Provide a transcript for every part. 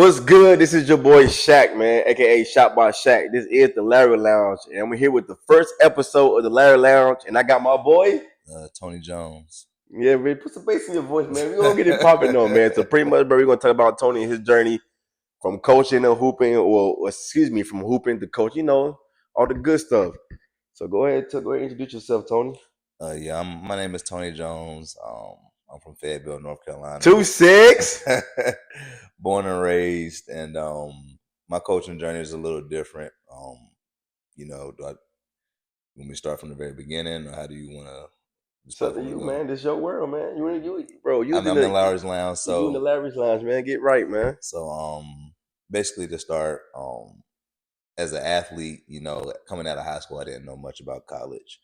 What's good? This is your boy Shaq, man, aka Shot by Shaq. This is the Larry Lounge, and we're here with the first episode of the Larry Lounge, and I got my boy Tony Jones. Yeah, man, put some bass in your voice, man. We're gonna get it popping though, man. So pretty much, bro, we're gonna talk about Tony and his journey from coaching and hooping, from hooping to coach. You know, all the good stuff. So go ahead, introduce yourself, Tony. My name is Tony Jones. I'm from Fayetteville, North Carolina. 2-6. Born and raised, and my coaching journey is a little different. When we start from the very beginning, or how do you want to? It's up to you, man. This your world, man. I'm in the Larry's Lounge, so you in the Larry's Lounge, man. Get right, man. So basically to start, as an athlete, coming out of high school, I didn't know much about college.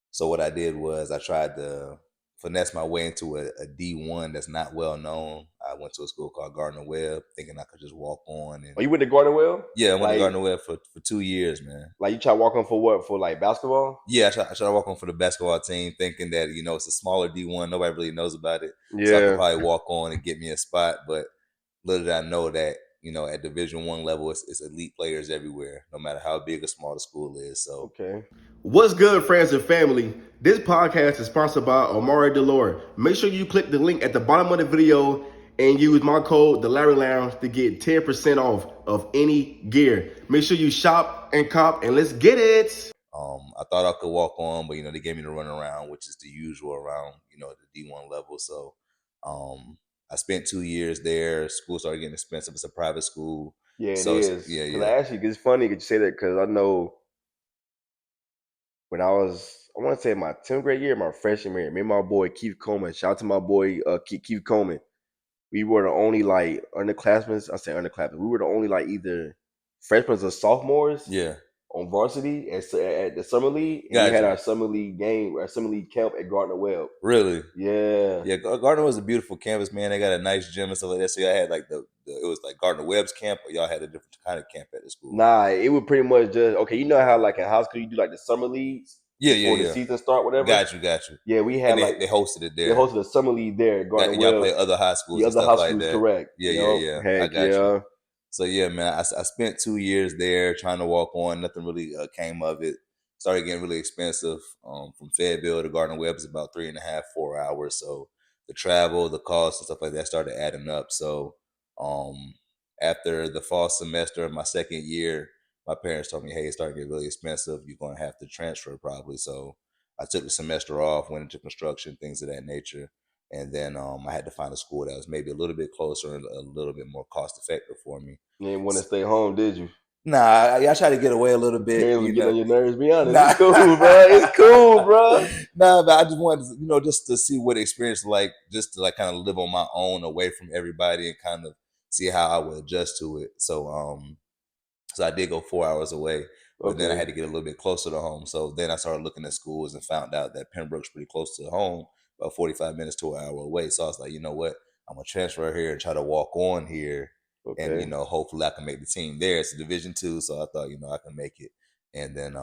So what I did was I tried to finesse my way into a D1 that's not well known. I went to a school called Gardner-Webb, thinking I could just walk on. And, you went to Gardner-Webb? Yeah, I went to Gardner-Webb for 2 years, man. Like you tried to walk on for what? For like basketball? Yeah, I tried to walk on for the basketball team, thinking that, it's a smaller D1. Nobody really knows about it. Yeah. So I could probably walk on and get me a spot. But little did I know that, at Division I level, it's elite players everywhere, no matter how big or small the school is. So okay. What's good, friends and family? This podcast is sponsored by Omari Delore. Make sure you click the link at the bottom of the video and use my code, the Larry Lounge, to get 10% off of any gear. Make sure you shop and cop, and let's get it. I thought I could walk on, but they gave me the run around, which is the usual around the D1 level. So I spent 2 years there. School started getting expensive. It's a private school. Yeah, it is. Yeah. Actually, it's funny that you say that because I know when I want to say my 10th grade year, my freshman year, me and my boy Keith Coleman, shout out to my boy Keith Coleman. We were the only underclassmen. I say underclassmen. We were the only either freshmen or sophomores. Yeah. On varsity at the summer league, and gotcha. We had our summer league game, our summer league camp at Gardner-Webb. Really? Yeah. Yeah, Gardner was a beautiful campus, man. They got a nice gym and stuff like that. So y'all had it was like Gardner-Webb's camp, or y'all had a different kind of camp at the school? Nah, it would pretty much just you know how in high school you do the summer leagues before the season start, whatever. Got you. Yeah, we had they hosted it there. They hosted a summer league there at Gardner-Webb. Y'all play other high schools. The other high schools, like that. Correct. Yeah. Heck, I got you. So yeah, man, I spent 2 years there trying to walk on. Nothing really came of it. Started getting really expensive. From Fayetteville to Gardner-Webb is about 3.5, 4 hours. So the travel, the cost, and stuff like that started adding up. So after the fall semester of my second year, my parents told me, "Hey, it's starting to get really expensive. You're going to have to transfer probably." So I took the semester off, went into construction, things of that nature. And then I had to find a school that was maybe a little bit closer and a little bit more cost effective for me. You didn't want to stay home, did you? Nah, I tried to get away a little bit. Get on your nerves, be honest. Nah. It's cool, bro. It's cool, bro. Nah, but I just wanted, just to see what the experience like, just to kind of live on my own, away from everybody, and kind of see how I would adjust to it. So, so I did go 4 hours away, but then I had to get a little bit closer to home. So then I started looking at schools and found out that Pembroke's pretty close to home, about 45 minutes to an hour away. So I was like, you know what? I'm going to transfer here and try to walk on here. Okay. And, hopefully I can make the team there. It's a Division II, so I thought, I can make it. And then,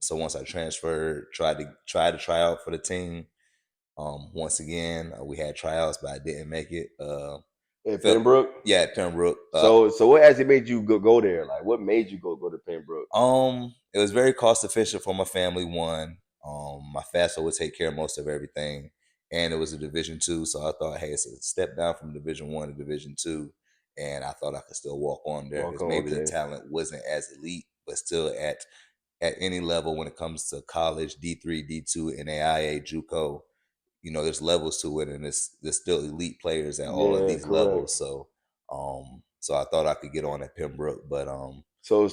so once I transferred, tried to try out for the team. Once again, we had tryouts, but I didn't make it. At Pembroke? Yeah, at Pembroke. So what actually made you go there? Like, what made you go to Pembroke? It was very cost efficient for my family. One, my FAFSA would take care of most of everything, and it was a Division II. So I thought, hey, it's a step down from Division I to Division II, and I thought I could still walk on there because maybe the talent wasn't as elite, but still at any level when it comes to college, D3, D2, NAIA, JUCO. There's levels to it, and there's still elite players at all of these levels. So, so I thought I could get on at Pembroke, but So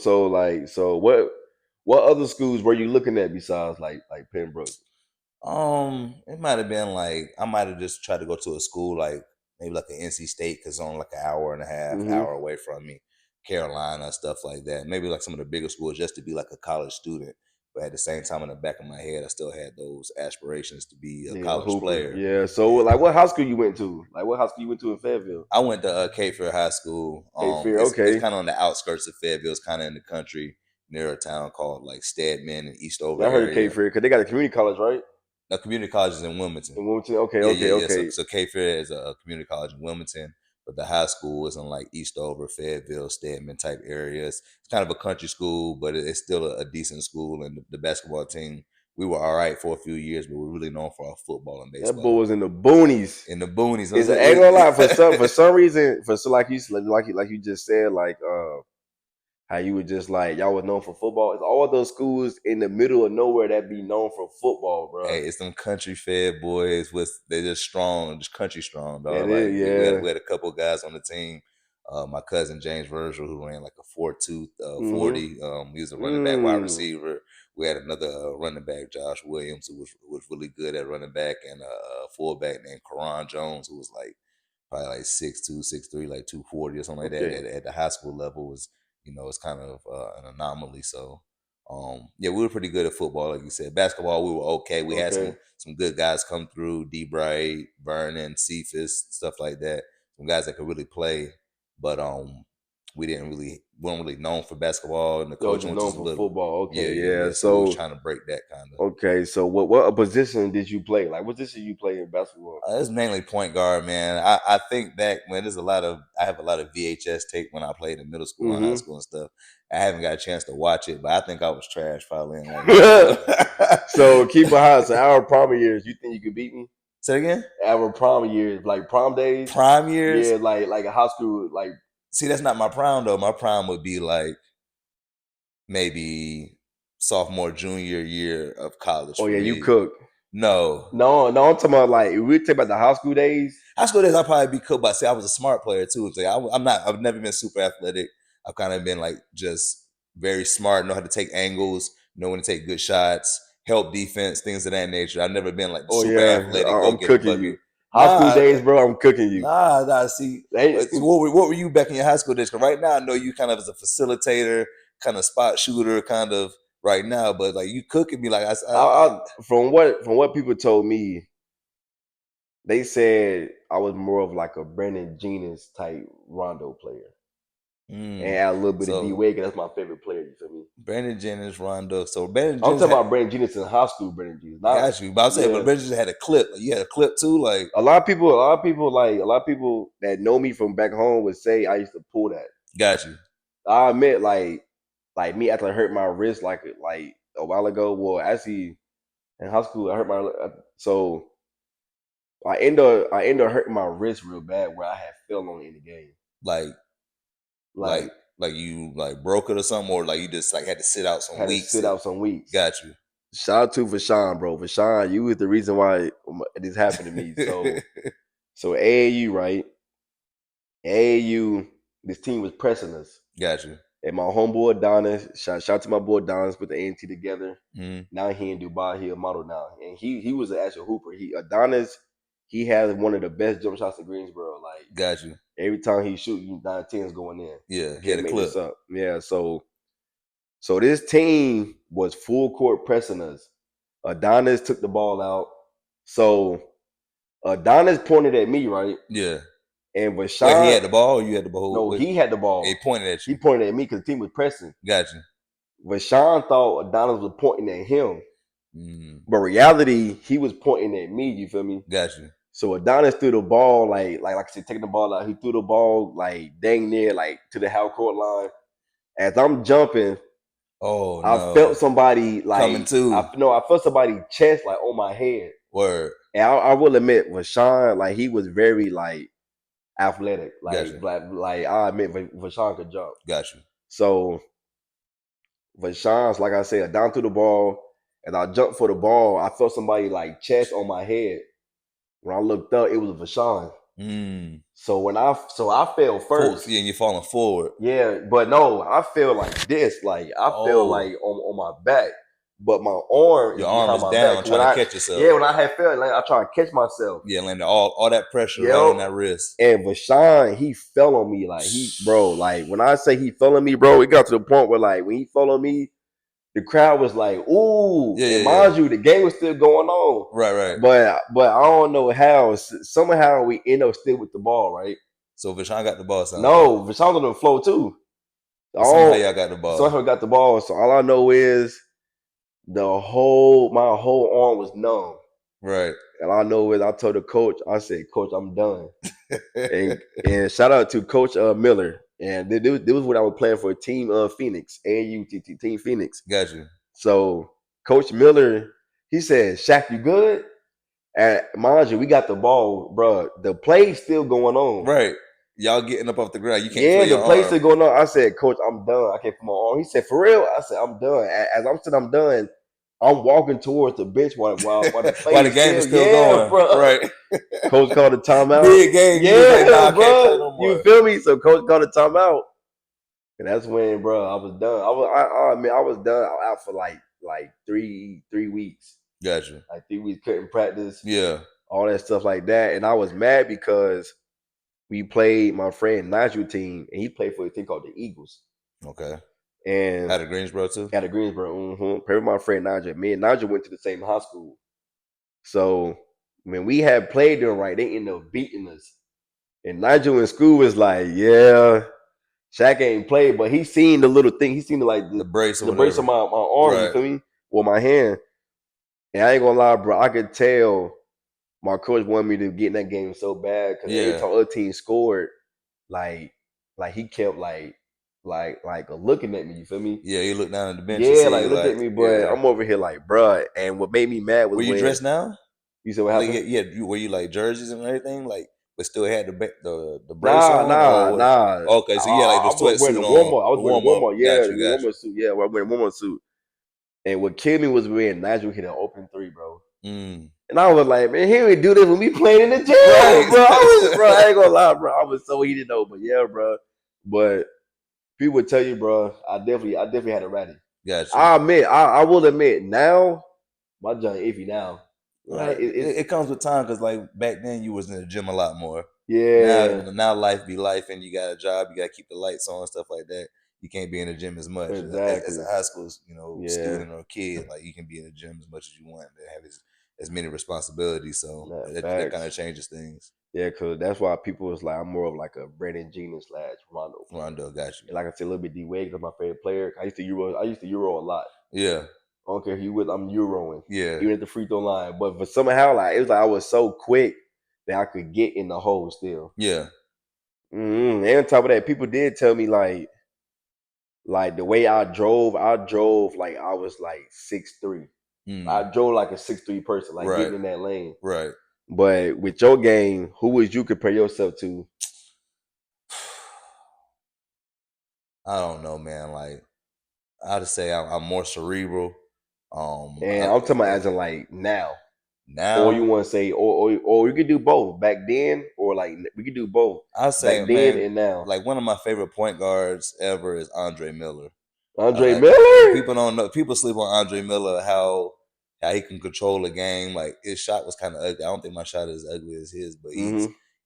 what other schools were you looking at besides like Pembroke? It might have been I might have just tried to go to a school maybe an NC State, because it's only an hour and a half, hour away from me, Carolina, stuff like that. Maybe some of the bigger schools just to be a college student. But at the same time, in the back of my head, I still had those aspirations to be a college player. Yeah. So, what high school you went to? What high school you went to in Fayetteville? I went to Cape Fear High School. It's kind of on the outskirts of Fayetteville. It's kind of in the country near a town called Stedman and Eastover. I heard of Cape Fear because they got a community college, right? The community college is in Wilmington. Okay. So Cape Fear is a community college in Wilmington. but the high school is in like Eastover, Fayetteville, Stedman type areas. It's kind of a country school, but it's still a decent school. And the basketball team, we were all right for a few years, but we're really known for our football and That boy baseball. was in the boonies. In the boonies, It's ain't gonna lie, for some reason, like you just said, like how you were just like y'all was known for football. It's all those schools in the middle of nowhere that be known for football, bro. Hey, it's them country fed boys they're just strong, just country strong, dog. It Like is, yeah. we had a couple guys on the team. My cousin James Virgil, who ran like a 4.2 40. He was a running back, wide receiver. We had another running back, Josh Williams, who was really good at running back, and a fullback named Karan Jones, who was like probably like 6'2", 6'3", like 240 or something like that. At the high school level was, it's kind of an anomaly. So yeah, we were pretty good at football, like you said. Basketball, we were okay. We had some good guys come through, D. Bright, Vernon, Cephas, stuff like that. Some guys that could really play, but we weren't really known for basketball, and the coaching was just a little football. Okay, yeah. So we was trying to break that kind of. Okay, so what position did you play? Like, what position you play in basketball? It's mainly point guard, man. I think back when I have a lot of VHS tape when I played in middle school and high school and stuff. I haven't got a chance to watch it, but I think I was trash probably. So keep it high. So our prom years, you think you could beat me? Say again? Our prom years, like prom days. Prime years? Yeah, like a high school, like. See, that's not my prime though. My prime would be like maybe sophomore, junior year of college. Oh yeah, you cook. No, I'm talking about like we talk about the high school days. High school days, I'd probably be cooked, but see, I was a smart player too. So I've never been super athletic. I've kind of been like just very smart, know how to take angles, know when to take good shots, help defense, things of that nature. I've never been like super athletic. I'm cooking you. High school days, bro, I'm cooking you. See, what were you back in your high school days? Because right now, I know you kind of as a facilitator, kind of spot shooter, kind of right now. But like you cooking me, like from what people told me, they said I was more of like a Brandon Genius type Rondo player. And add a little bit of D Wade, because that's my favorite player. You feel me? Brandon Jennings, Rondo. So Brandon Jennings. I'm talking about Brandon Jennings in high school. Brandon Jennings. Got you, but I'm saying, but Brandon Jennings had a clip. Like, you had a clip too. Like a lot of people that know me from back home would say I used to pull that. Got you. I admit, like me after I hurt my wrist like a while ago. Well, actually, in high school I hurt my so I end up hurting my wrist real bad where I had fell on it in the game. Like you like broke it or something, or like you just like had to sit out some weeks. Got you. Shout out to Vashawn, bro. Vashawn, you was the reason why this happened to me. So AAU, right? AAU, this team was pressing us. Got you. And my homeboy Adonis, shout out to my boy Adonis, put the A&T together. Now he in Dubai, he a model now. And he was an actual hooper. Adonis, he has one of the best jump shots in Greensboro. Like, got you. Every time he shoot, 9-10s going in. Yeah, he had a clip. Yeah, so this team was full court pressing us. Adonis took the ball out. So Adonis pointed at me, right? Yeah. And Vashawn, like he had the ball, or you had the ball? No, he had the ball. He pointed at you. He pointed at me because the team was pressing. Got you. Vashawn thought Adonis was pointing at him. But reality, he was pointing at me, you feel me? Got you. So Adonis threw the ball, like I said, taking the ball out. He threw the ball like dang near like to the half court line. As I'm jumping, I felt somebody like coming too. I felt somebody chest like on my head. Word. And I will admit, Vashawn, like he was very like athletic. Like I admit Vashawn could jump. Got you. So Vashawn's, like I said, down to the ball, and I jumped for the ball. I felt somebody like chest on my head. When I looked up, it was Vashawn. So I fell first. Yeah, and you're falling forward. Yeah, but no, I fell like this. Like I fell like on my back, but my arm. Your arm is down, trying to catch yourself. Yeah, when I had fell, like I tried to catch myself. Yeah, landed all that pressure right on that wrist. And Vashawn, he fell on me like when I say he fell on me, bro, it got to the point where like when he fell on me, the crowd was like, ooh. Yeah, and mind you, the game was still going on. Right. But I don't know how. Somehow we end up still with the ball, right? So Vashawn got the ball. No, Vashawn on the floor too. Somehow y'all got the ball. Somehow got the ball. So all I know is my whole arm was numb. Right. And I know is I told the coach, I said, Coach, I'm done. And shout out to Coach Miller. And this was when I was playing for Team Phoenix, AU Team Phoenix. Got you. So Coach Miller, he said, Shaq, you good? And mind you, we got the ball, bro. The play's still going on. Right. Y'all getting up off the ground. You can't Yeah, feel the your play's arm. still going on. I said, Coach, I'm done. I can't put my arm. He said, for real? I said, I'm done. As I'm saying I'm done, I'm walking towards the bench while the play While the is game still, is still yeah, going. bro. Right. Coach called a timeout. Big game. Yeah, You was like, nah, I can't play bro. no more. You feel me? So coach called a timeout. And that's when, bro, I was done. I was done. I was out for like 3 weeks. Gotcha. Like 3 weeks, couldn't practice. Yeah. All that stuff like that. And I was mad because we played my friend Nigel team, and he played for a team called the Eagles. Okay. And Out of Greensboro too? Out of Greensboro. Mm-hmm. Played with my friend Nigel. Me and Nigel went to the same high school. So when we had played them right, they ended up beating us. And Nigel in school was like, yeah, Shaq ain't played, but he seen the little thing. He seen the brace, the brace on my arm, right. You feel me? Well, my hand. And I ain't gonna lie, bro. I could tell my coach wanted me to get in that game so bad because every time other team scored, like he kept like looking at me. You feel me? Yeah, he looked down at the bench. Yeah, like look at me, but I'm over here like, bro. And what made me mad was were you dressed now? You said what happened? Yeah, were you like jerseys and everything, like, but still had the brace on? Nah. Okay, so yeah, like the sweatsuit on. I was wearing warm up. Yeah, the warm up suit. Yeah, I was wearing warm up suit. And what killed me was when Nigel hit an open three, bro. Mm. And I was like, man, he would do this when we playing in the gym, right, bro. I ain't gonna lie, bro. I was so heated though, but yeah, bro. But people would tell you, bro, I definitely had a ratty. Gotcha. I will admit, now my junk iffy now. Like it comes with time because like back then you was in the gym a lot more. Yeah. Now life be life, and you got a job, you got to keep the lights on, stuff like that. You can't be in the gym as much. Exactly. As a high school, student or kid, like you can be in the gym as much as you want and have as many responsibilities. So that kind of changes things. Yeah, because that's why people was like, I'm more of like a Brandon Genie / Rondo. Rondo, got you. And like I said, a little bit D Wade is my favorite player. I used to Euro a lot. Yeah. I don't care who you with, I'm Euroing. Yeah. Even at the free throw line. But somehow, like it was like I was so quick that I could get in the hole still. Yeah. And on top of that, people did tell me like the way I drove like I was like 6'3". I drove like a 6'3" person, like getting in that lane. Right. But with your game, who would you compare yourself to? I don't know, man. Like I'd say I'm more cerebral. And I'm talking about as in like now. Now, or you want to say, or you could do both back then, or like we could do both. I say back then and now. Like one of my favorite point guards ever is Andre Miller. Miller. People don't know. People sleep on Andre Miller. How he can control a game. Like his shot was kind of ugly. I don't think my shot is as ugly as his, but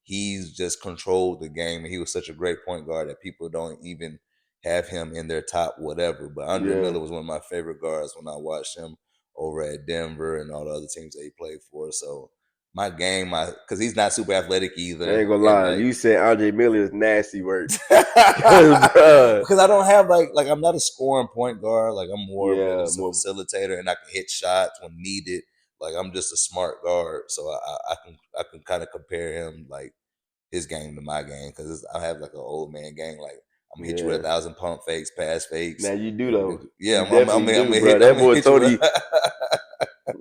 he's just controlled the game, and he was such a great point guard that people don't even have him in their top whatever. But Andre Miller was one of my favorite guards when I watched him over at Denver and all the other teams that he played for. So my game, because he's not super athletic either. I ain't gonna lie, like, you said Andre Miller is nasty work. Because I don't have like I'm not a scoring point guard. Like I'm more of a facilitator, and I can hit shots when needed. Like I'm just a smart guard, so I can kind of compare him, like his game to my game, because I have like an old man game. Like I'm gonna hit you with 1,000 pump fakes, pass fakes. Now you do though. Yeah, I'm gonna hit that boy Tony.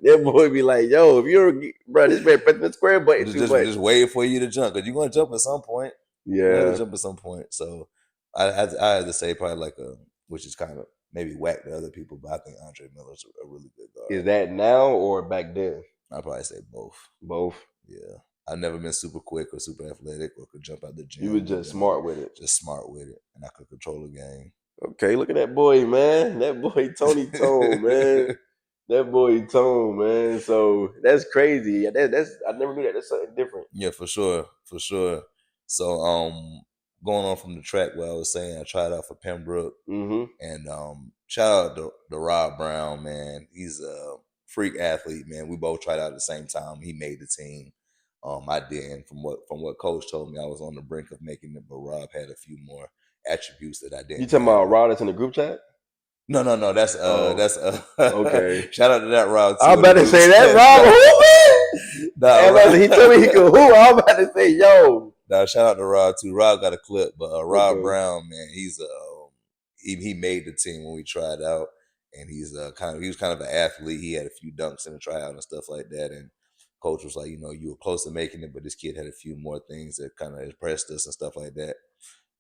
That boy be like, yo, if you're bro, this man pressing the square button just wait for you to jump, because you're gonna jump at some point. Yeah, jump at some point. So I had to say probably like which is kind of maybe whack to other people, but I think Andre Miller's a really good guard. Is that now or back then? I'd probably say both. Both. Yeah. I've never been super quick or super athletic or could jump out the gym. You were just smart with it. Just smart with it. And I could control the game. Okay, look at that boy, man. That boy Tony Tone, man. That boy Tone, man. So that's crazy. That's I never knew that. That's something different. Yeah, for sure. For sure. So going on from the track, where I was saying I tried out for Pembroke. And shout out to Rob Brown, man. He's a freak athlete, man. We both tried out at the same time. He made the team. I didn't. From what Coach told me, I was on the brink of making it, but Rob had a few more attributes that I didn't. You talking about Rob that's in the group chat? No. That's okay. Shout out to that Rob too. I better say that Rob. Nah, And he told me he could hoop. I'm about to say, yo. Now shout out to Rob too. Rob got a clip, but Rob Okay. Brown, man, he made the team when we tried out, and he was kind of an athlete. He had a few dunks in the tryout and stuff like that, and coach was like, you were close to making it, but this kid had a few more things that kind of impressed us and stuff like that.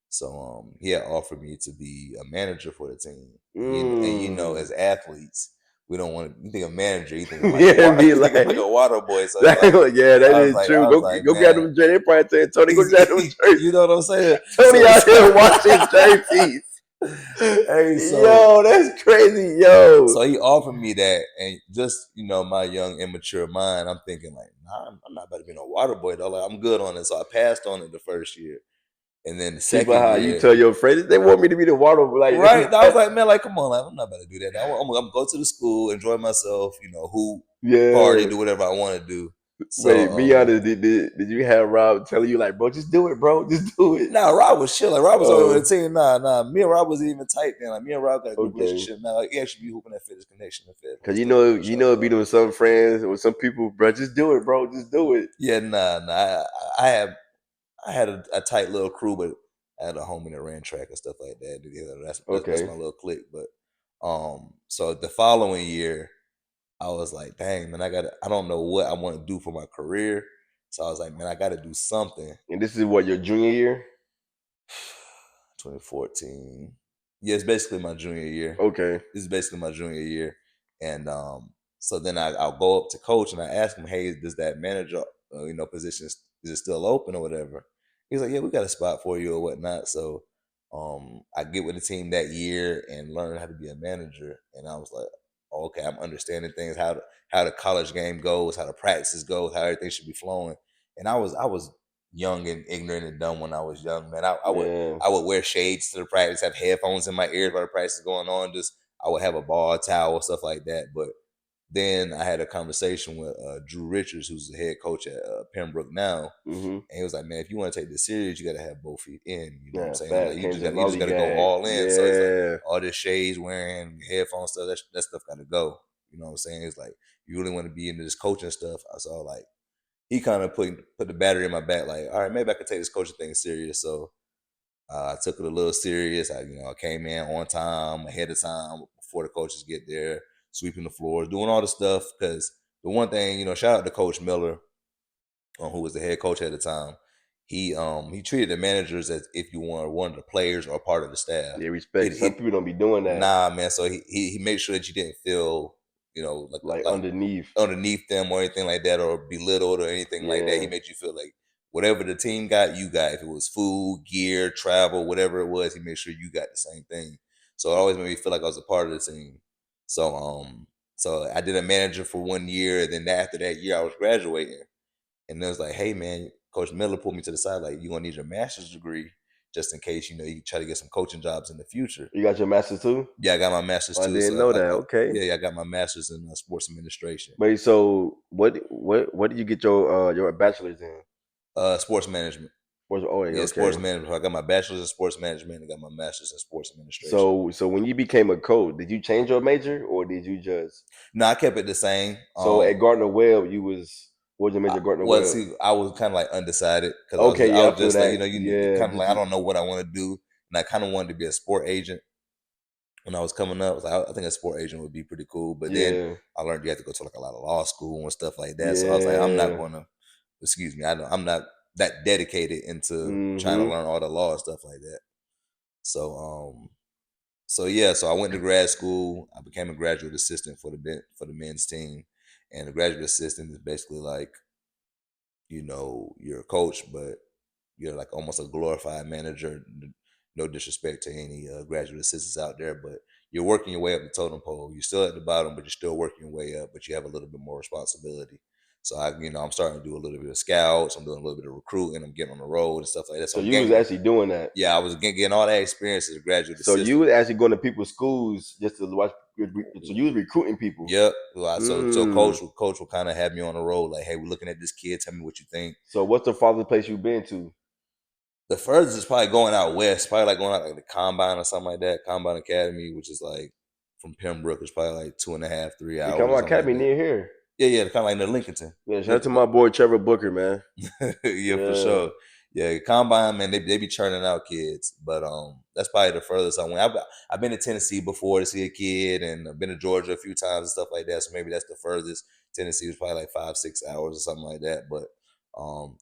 So he had offered me to be a manager for the team, and as athletes, we don't want to. You think of manager, you think of like you think of like a water boy. So it's like, yeah, that is true. I was like, Go get them jerseys. They probably tell Tony, go get them jerseys. You know what I'm saying? Tony out here watching jerseys. Hey, yo, that's crazy, yo. So he offered me that, and just my young immature mind, I'm thinking like, nah, I'm not about to be no water boy though. Like, I'm good on it, so I passed on it the first year, and then the second year, you tell your friends they want me to be the water boy, like right? I was like, man, like, come on, like, I'm not about to do that. I'm gonna go to the school, enjoy myself, hoop, party, do whatever I want to do. So, wait, be honest. Did you have Rob telling you like, bro, just do it, bro, just do it? Nah, Rob was chill. Like, Rob was on the team. Nah. Me and Rob was even tight then. Like, me and Rob got a good relationship now. Like, he actually be hooping at Fitness Connection. Because be doing some friends or some people, bro, just do it, bro, just do it. Yeah, nah. I had a tight little crew, but I had a homie that ran track and stuff like that. That's my little clique. But so the following year, I was like, dang, man, I don't know what I want to do for my career. So I was like, man, I got to do something. And this is what, your junior year? 2014. Yeah, it's basically my junior year. Okay. This is basically my junior year. And so then I'll go up to coach and I ask him, hey, does that manager, position, is it still open or whatever? He's like, yeah, we got a spot for you or whatnot. So I get with the team that year and learn how to be a manager. And I was like, oh, okay, I'm understanding things, how the college game goes, how the practices go, how everything should be flowing. And I was young and ignorant and dumb when I was young, man. I would wear shades to the practice, have headphones in my ears while the practice is going on. I would have a ball, towel, stuff like that. But then I had a conversation with Drew Richards, who's the head coach at Pembroke now, and he was like, "Man, if you want to take this serious, you got to have both feet in." You know what I'm saying? Like, you just got to go all in. Yeah. So it's like all this shades wearing, headphones stuff, that stuff got to go. You know what I'm saying? It's like, you really want to be into this coaching stuff. I saw like he kind of put the battery in my back, like, all right, maybe I could take this coaching thing serious. So I took it a little serious. I came in on time, ahead of time, before the coaches get there, sweeping the floors, doing all the stuff. Because the one thing, shout out to Coach Miller, who was the head coach at the time. He treated the managers as if you were one of the players or part of the staff. Yeah, respect. Some people don't be doing that. Nah, man. So he made sure that you didn't feel like underneath them or anything like that, or belittled or anything like that. He made you feel like whatever the team got, you got. If it was food, gear, travel, whatever it was, he made sure you got the same thing. So it always made me feel like I was a part of the team. So I did a manager for 1 year, and then after that year, I was graduating, and it was like, hey man, Coach Miller pulled me to the side, like, you're gonna need your master's degree just in case you try to get some coaching jobs in the future. You got your master's too? Yeah, I got my master's too. I didn't know that. Okay. Yeah, I got my master's in sports administration. Wait, so what did you get your bachelor's in? Sports management. Sports management. I got my bachelor's in sports management and got my master's in sports administration. So when you became a coach, did you change your major or did you just? No, I kept it the same. So at Gardner Webb, what was your major at Gardner Webb? See, I was kind of like undecided because I was just like, kind of like, I don't know what I want to do, and I kind of wanted to be a sport agent. When I was coming up, I was like, I think a sport agent would be pretty cool. But then I learned you have to go to like a lot of law school and stuff like that. So I was like, I'm not going to. Excuse me, I'm not that dedicated into trying to learn all the law and stuff like that. So so I went to grad school. I became a graduate assistant for the men's team, and a graduate assistant is basically like, you're a coach, but you're like almost a glorified manager. No disrespect to any graduate assistants out there, but you're working your way up the totem pole. You're still at the bottom, but you're still working your way up, but you have a little bit more responsibility. So I'm starting to do a little bit of scouts. I'm doing a little bit of recruiting. I'm getting on the road and stuff like that. So you was actually doing that? Yeah, I was getting all that experience as a graduate assistant. So you was actually going to people's schools just to watch. So you was recruiting people? Yep. So coach will kind of have me on the road, like, hey, we're looking at this kid. Tell me what you think. So what's the farthest place you've been to? The furthest is probably going out west, probably like going out like the Combine or something like that. Combine Academy, which is like from Pembroke, is probably like 2.5, 3 hours. The Combine Academy near here. Yeah, kind of like near Lincolnton. Yeah, shout out to my boy Trevor Booker, man. Yeah, for Yeah. sure. Yeah, combine, man, they be churning out kids, but that's probably the furthest I went. I've been to Tennessee before to see a kid, and I've been to Georgia a few times and stuff like that. So maybe that's the furthest. Tennessee was probably like 5-6 hours or something like that. But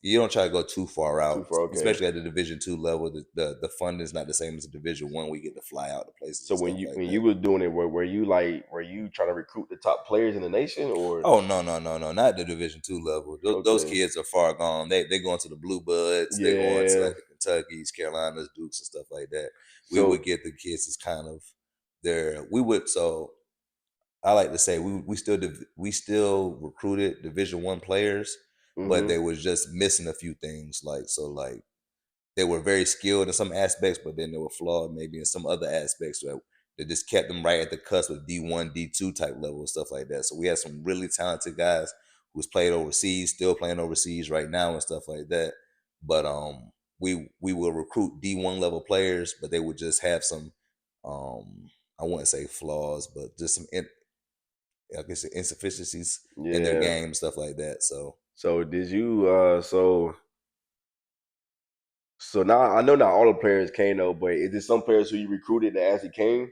you don't try to go too far out, Too far, okay. especially at the Division II level. The funding is not the same as the Division I. We get to fly out to places So and stuff when like you that. was doing it, were you trying to recruit the top players in the nation or Oh no, not the Division II level. Those okay? kids are far gone. They going to the Blue Buds. They going to Yeah. like the Kentuckies, Carolinas, Dukes, and stuff like that. We would So get the kids as kind of their. We would so I like to say we still recruited Division I players, but hmm they was just missing a few things. Like they were very skilled in some aspects, but then they were flawed maybe in some other aspects that just kept them right at the cusp of D1, D2 type level and stuff like that. So we had some really talented guys who's played overseas, still playing overseas right now and stuff like that. But we will recruit D1 level players, but they would just have some I wouldn't say flaws, but just some I guess insufficiencies in their yeah. game and stuff like that. So So did you so now I know not all the players came though, but is there some players who you recruited that actually came?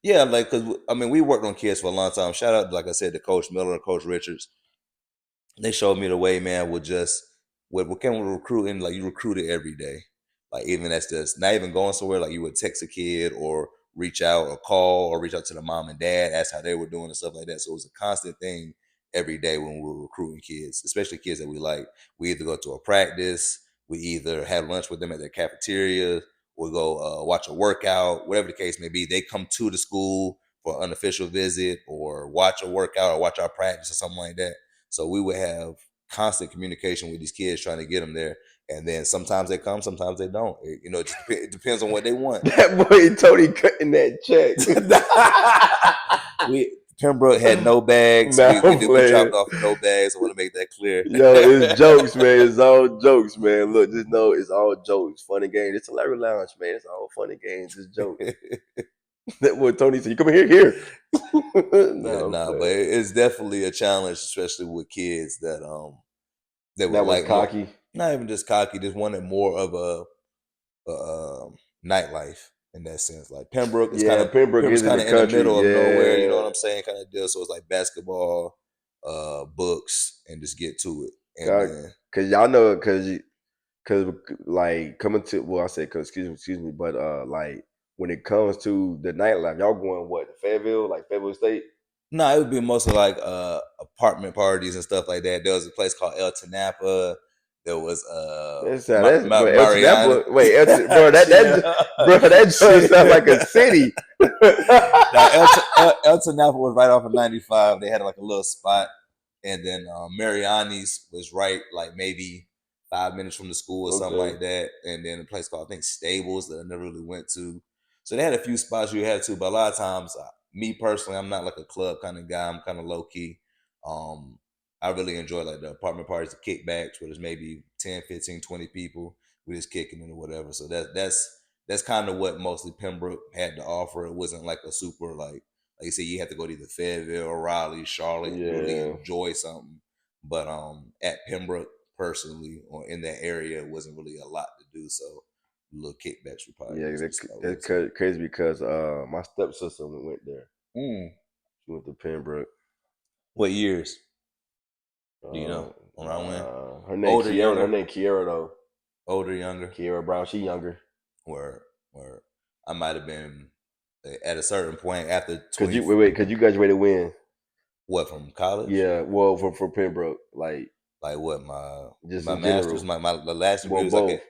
yeah, like because I mean we worked on kids for a long time. Shout out, like I said, to Coach Miller and Coach Richards. They showed me the way, man, with just what came with recruiting, like you recruited every day. Like even that's just not even going somewhere, like you would text a kid or reach out or call or reach out to the mom and dad, ask how they were doing and stuff like that. So it was a constant thing every day when we were recruiting kids, especially kids that we like. We either go to a practice, we either have lunch with them at their cafeteria, we go watch a workout, whatever the case may be. They come to the school for an unofficial visit or watch a workout or watch our practice or something like that. So we would have constant communication with these kids trying to get them there. And then sometimes they come, sometimes they don't. It depends on what they want. That boy Tony cutting that check. we Pembroke had no bags. Nah, We I'm did we dropped playing. off no bags. I want to make that clear. Yo, it's jokes, man. It's all jokes, man. Look, just know it's all jokes. Funny games. It's a Larry Lounge, man. It's all funny games. It's jokes. That boy Tony said, "You come here." Yeah, No, I'm nah, but playing. it's definitely a challenge, especially with kids that would That was like more. cocky. Not even just cocky, just wanted more of a nightlife in that sense. Like Yeah, Pembroke Pembroke's is in kind the of in the country. middle of nowhere. You know what Yeah, I'm saying? Kind of deal. So it's like basketball, books, and just get to it. And God, then cause y'all know, cause like coming to well, I said, cause excuse me, but like when it comes to the nightlife, y'all going what Fayetteville, like Fayetteville State? no, it would be mostly like apartment parties and stuff like that. There was a place called El Tanapa. There was That's but Elton that Mariana. boy, wait, Elton, bro, Chill, bro, that just sounds like a chill. city. Now, El Tanapa was right off of 95. They had like a little spot, and then Mariani's was right like maybe 5 minutes from the school or something Okay, like that. And then a place called I think Stables that I never really went to. So they had a few spots you had to, but a lot of times, me personally, I'm not like a club kind of guy. I'm kind of low key. Um, I really enjoy like the apartment parties, the kickbacks, where there's maybe 10, 15, 20 people. We just kicking it or whatever. So that's kind of what mostly Pembroke had to offer. It wasn't like a super like you said, you have to go to either Fayetteville or Raleigh, Charlotte to really yeah, enjoy something. But at Pembroke personally or in that area, it wasn't really a lot to do. So little kickbacks would probably yeah. be some stuff I went That's to. crazy because my stepsister went there. Mm. She went to Pembroke. What years? Do you know? Around when? Her name Older, Kiera. Her younger? name Kiera though. Older, younger? Kiera Brown. She younger. Where I might have been at a certain point after Cause 20. you wait, cause you graduated when? What, from college? Yeah, well, for Pembroke, like Like what, my just my in master's, general. my the last Well, degree was like both.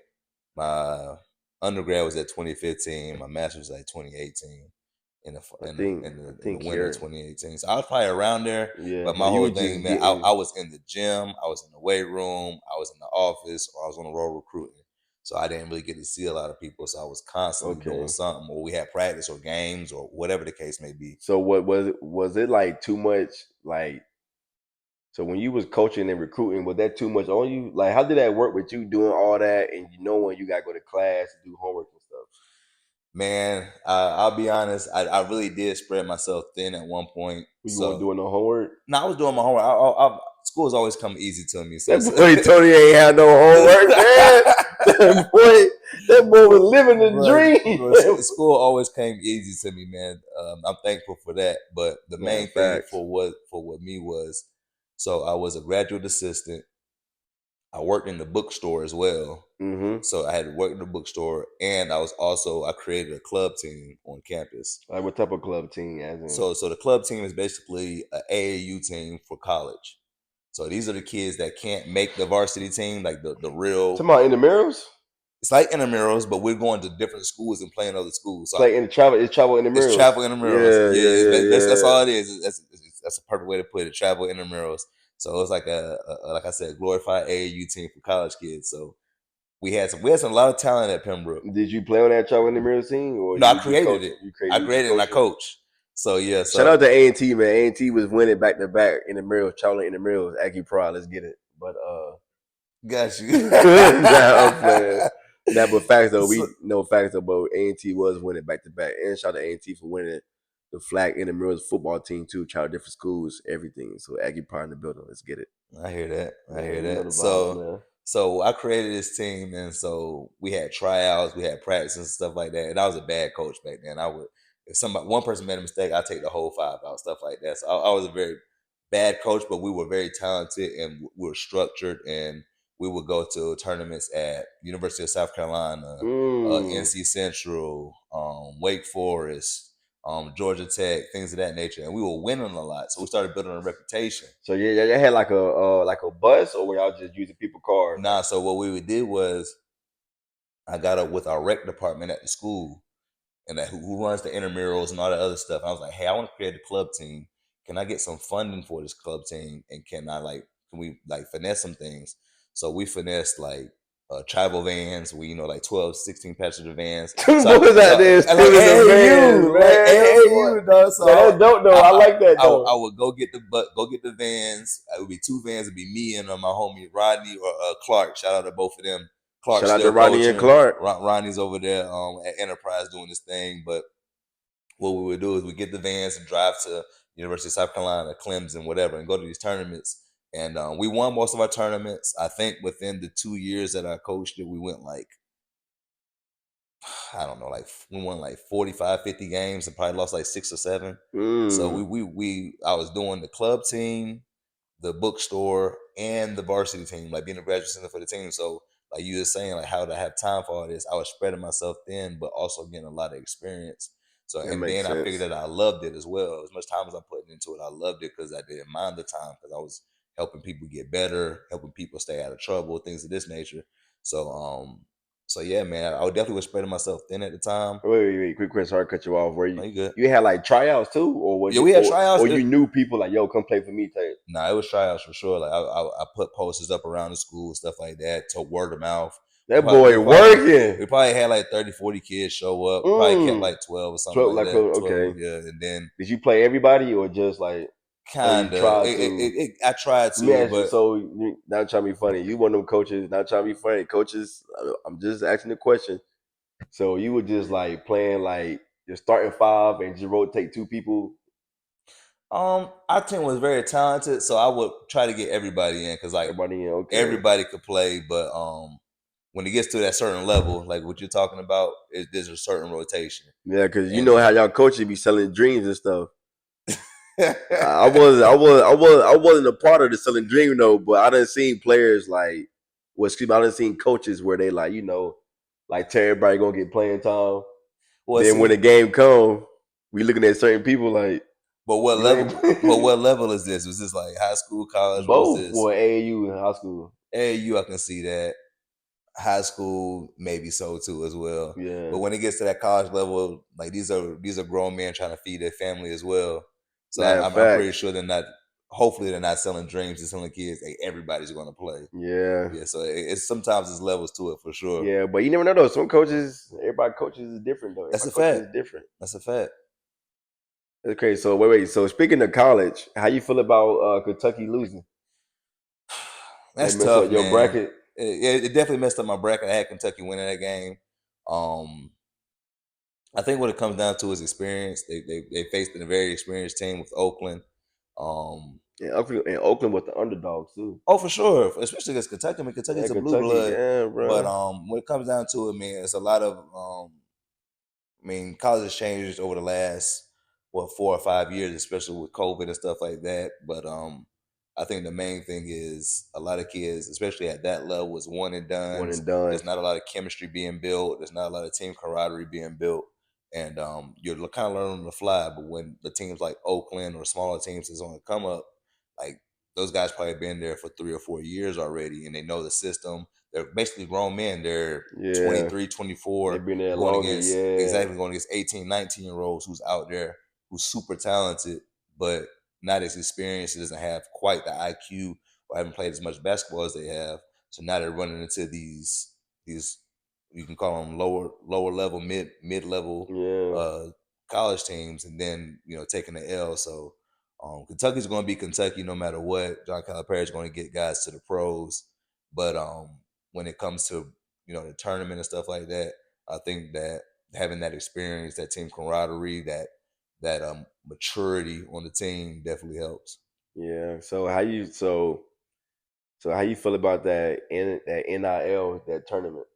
my undergrad was at 2015, my master's was like 2018 in the I in the think in I the in the think winter of Kiera. 2018. So I was probably around there, Yeah, but but my you whole were thing, just man, getting. I was in the gym, I was in the weight room, I was in the office, or I was on the road recruiting. So I didn't really get to see a lot of people. So I was constantly doing Okay. something, or we had practice or games or whatever the case may be. So what was it? Was it like too much? Like so when you was coaching and recruiting, was that too much on you? Like how did that work with you doing all that and you know when you got to go to class and do homework and stuff? Man, I'll be honest. I really did spread myself thin at one point. You weren't So doing no homework. no, I was doing my homework. School's always come easy to me. So That boy Tony ain't had no homework, man. That boy was living the dream. School always came easy to me, man. I'm thankful for that. But the Man, main thing facts. for what me was, so I was a graduate assistant. I worked in the bookstore as well. Mm-hmm. So I had to work in the bookstore, and I created a club team on campus. Like what type of club team? As in? So the club team is basically an AAU team for college. So these are the kids that can't make the varsity team, like the real. Talking about intramurals? It's like intramurals, but we're going to different schools and playing other schools. So It's travel intramurals. It's travel intramurals. Yeah. That's all it is. That's a perfect way to put it. Travel intramurals. So it's like like I said, glorified AAU team for college kids. So we had a lot of talent at Pembroke. Did you play on that travel intramurals team? Or no, I created it. I created it and I coach. So yeah. Shout out to A&T, man. A&T was winning back to back in the mirrors, traveling in the mirrors. Aggie Pride, let's get it. But got you. I'm playing. That but facts though, we know facts though, but A&T was winning back to back. And shout out to A&T for winning the flag in the mirrors football team too, child different schools, everything. So Aggie Pride in the building, let's get it. I hear that. I hear You know that. the vibes, So I created this team, and so we had tryouts, we had practice and stuff like that. And I was a bad coach back then. If one person made a mistake, I'd take the whole 5 out, stuff like that. So I was a very bad coach, but we were very talented and we were structured, and we would go to tournaments at University of South Carolina, NC Central, Wake Forest, Georgia Tech, things of that nature, and we were winning a lot. So we started building a reputation. So yeah, they had like a bus, or were y'all just using people's cars? Nah. So what we did was, I got up with our rec department at the school, and who runs the intramurals and all that other stuff. And I was like, hey, I want to create a club team. Can I get some funding for this club team? And can we finesse some things? So we finessed like travel vans. We, like 12, 16 passenger vans. What was that? So that's dope though. I like that though. I would go get the vans. It would be 2 vans. It'd be me and my homie Rodney or Clark. Shout out to both of them. Shout out to Rodney and Clark. Ronnie's over there at Enterprise doing this thing. But what we would do is we get the vans and drive to University of South Carolina, Clemson, whatever, and go to these tournaments. And we won most of our tournaments. I think within the 2 years that I coached it, we went we won like 45, 50 games and probably lost like 6 or 7. So I was doing the club team, the bookstore, and the varsity team, like being a graduate assistant for the team. So like you were saying, like how to have time for all this, I was spreading myself thin, but also getting a lot of experience. So and then I figured that I loved it as well. As much time as I'm putting into it, I loved it because I didn't mind the time, because I was helping people get better, helping people stay out of trouble, things of this nature. So yeah, man, I definitely was spreading myself thin at the time. Wait, quick question, sorry to cut you off. Were you good? You had like tryouts too, or we had tryouts, or you knew people like, yo, come play for me type? Nah, it was tryouts for sure. Like I put posters up around the school, stuff like that, to word of mouth. That boy working. We probably had like 30, 40 kids show up. Probably kept like 12 or something 12, like that. 12, okay. Yeah, and then did you play everybody or just like kind of? I tried to, but so not trying to be funny. You one of them coaches, not trying to be funny. Coaches, I'm just asking the question. So you were just like playing like you're starting 5 and just rotate 2 people. Our team was very talented, so I would try to get everybody in, because like everybody could play, but when it gets to that certain level, like what you're talking about, there's a certain rotation. Yeah, because you know how y'all coaches be selling dreams and stuff. I wasn't a part of the selling dream though, but I done seen players I done seen coaches where they like tell everybody gonna get playing time. Well, then when the game come, we looking at certain people like. But what level? But what level is this? Was this like high school, college? Both. Or AAU and high school. AAU, I can see that. High school, maybe so too as well. Yeah. But when it gets to that college level, like these are grown men trying to feed their family as well. So I'm pretty sure they're not. Hopefully, they're not selling dreams and selling kids. Hey, everybody's going to play. Yeah. Yeah. So sometimes there's levels to it for sure. Yeah, but you never know though. Some coaches, everybody coaches is different though. That's a fact. Different. That's a fact. Okay, so wait. So speaking of college, how you feel about Kentucky losing? That's tough, your bracket. It definitely messed up my bracket. I had Kentucky winning that game. I think what it comes down to is experience. They faced a very experienced team with Oakland. Um, And Oakland was the underdogs too. oh, for sure, especially against Kentucky. I mean, Yeah, Kentucky's a blue Kentucky. blood, Yeah, but bro. when it comes down to it, man, it's a lot of I mean, college has changed over the last 4 or 5 years, especially with COVID and stuff like that. But I think the main thing is a lot of kids, especially at that level, is one and One dones. and done. There's not a lot of chemistry being built. There's not a lot of team camaraderie being built, and you're kind of learning on the fly. But when the teams like Oakland or smaller teams is on the come up, like those guys probably been there for 3 or 4 years already, and they know the system. They're basically grown men. They're Yeah, 23, 24, they've been there going longer. against Yeah, exactly going against 18, 19-year-olds who's out there who's super talented but not as experienced, doesn't have quite the IQ or haven't played as much basketball as they have. So now they're running into these you can call them lower level mid level yeah, uh college teams, and then taking the L. So Kentucky's going to be Kentucky no matter what. John Calipari is going to get guys to the pros, but when it comes to the tournament and stuff like that, I think that having that experience, that team camaraderie, that maturity on the team definitely helps. yeah. So how you feel about that NIL, that tournament?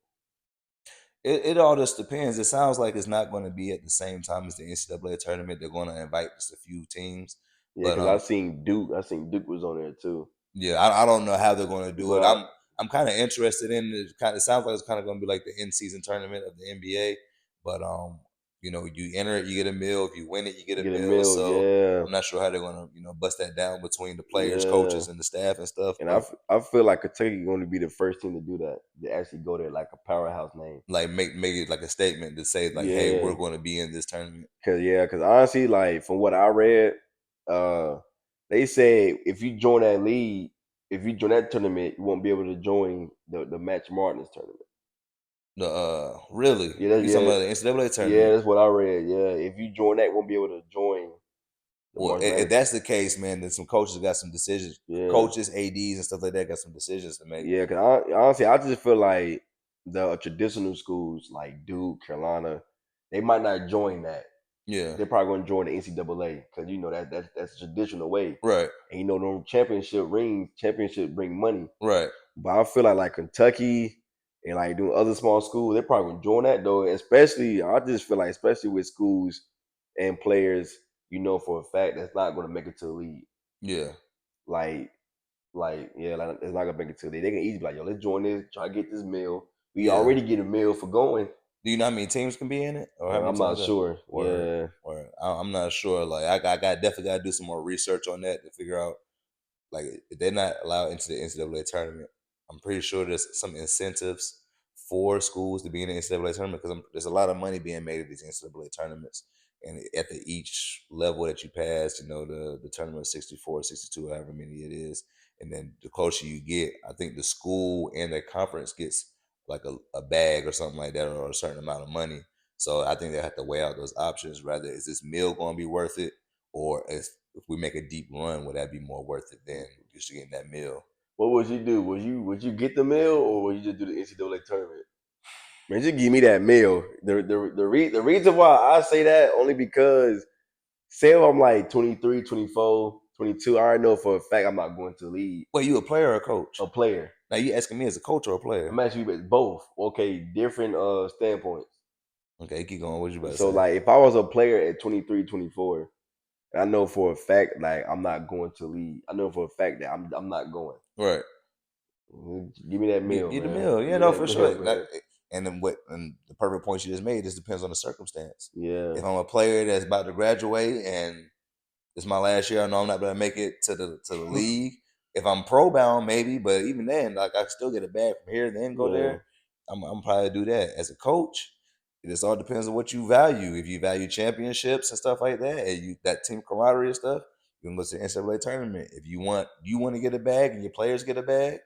It all just depends. It sounds like it's not going to be at the same time as the NCAA tournament. They're going to invite just a few teams, Yeah, but because I seen Duke was on there too. yeah, I don't know how they're going to do it. But I'm kind of interested in it. It sounds like it's kind of going to be like the in season tournament of the NBA, but you enter it, you get a meal. If you win it, you get a get a meal. meal, So yeah, I'm not sure how they're going to bust that down between the players, yeah. coaches, and the staff and stuff. And But I feel like Kentucky going to be the first team to do that. To actually go there like a powerhouse name. like make it like a statement to say like, hey, Yeah, we're going to be in this tournament. cause honestly, like from what I read, uh, they say if you join that tournament, you won't be able to join the Match Martin's tournament. The really, Yeah, you talking yeah, about the NCAA yeah. tournament? That's what I read. Yeah, if you join that, you won't be able to join the Well, March if Madness. that's the case, man, then some coaches got some decisions. Yeah, Coaches, ads, and stuff like that got some decisions to make. yeah. Cause honestly, I just feel like the traditional schools like Duke, Carolina, they might not join that. Yeah, They're probably going to join the NCAA because that's a traditional way. right, And them championship bring money. right. But I feel like Kentucky and like doing other small schools, they're probably gonna join that though. Especially, I just feel like especially with schools and players, for a fact that's not gonna make it to the league. Yeah, Like, yeah, like it's not gonna make it to the league. They can easily be like, yo, let's join this, try to get this meal. We yeah. already get a meal for going. Do you know how many teams can be in it, or how many I'm not times? sure. Word, Yeah, word. I'm not sure. Like I definitely got to do some more research on that to figure out. Like if they're not allowed into the NCAA tournament, I'm pretty sure there's some incentives for schools to be in the NCAA tournament because there's a lot of money being made at these NCAA tournaments. And at each level that you pass, the tournament of 64, 62, however many it is, and then the closer you get, I think the school and the conference gets like a bag or something like that, or a certain amount of money. So I think they have to weigh out those options. Rather, is this meal going to be worth it, or if we make a deep run, would that be more worth it than just getting that meal? what would you do? Would you get the meal or would you just do the NCAA tournament? Man, just give me that meal. The reason why I say that only because say if I'm like 23, 24, 22, I already know for a fact I'm not going to the league. Wait, you a player or a coach? A player. Now you asking me as a coach or a player? I'm actually with both. Okay, different standpoints. Okay, keep going. What you about to So say? like if I was a player at 23, 24, I know for a fact like I'm not going to league. I know for a fact that I'm not going. Right. Give me that meal, Get the man. meal. Give Yeah, me no, that for meal, sure. man. And then and the perfect point you just made, this depends on the circumstance. Yeah. If I'm a player that's about to graduate and it's my last year, I know I'm not gonna make it to the league. If I'm pro bound, maybe, but even then, like I can still get a bag from here, then go Yeah. there. I'm probably do that. As a coach, it just all depends on what you value. If you value championships and stuff like that, and that team camaraderie and stuff, you can go to the NCAA tournament. If you want to get a bag and your players get a bag,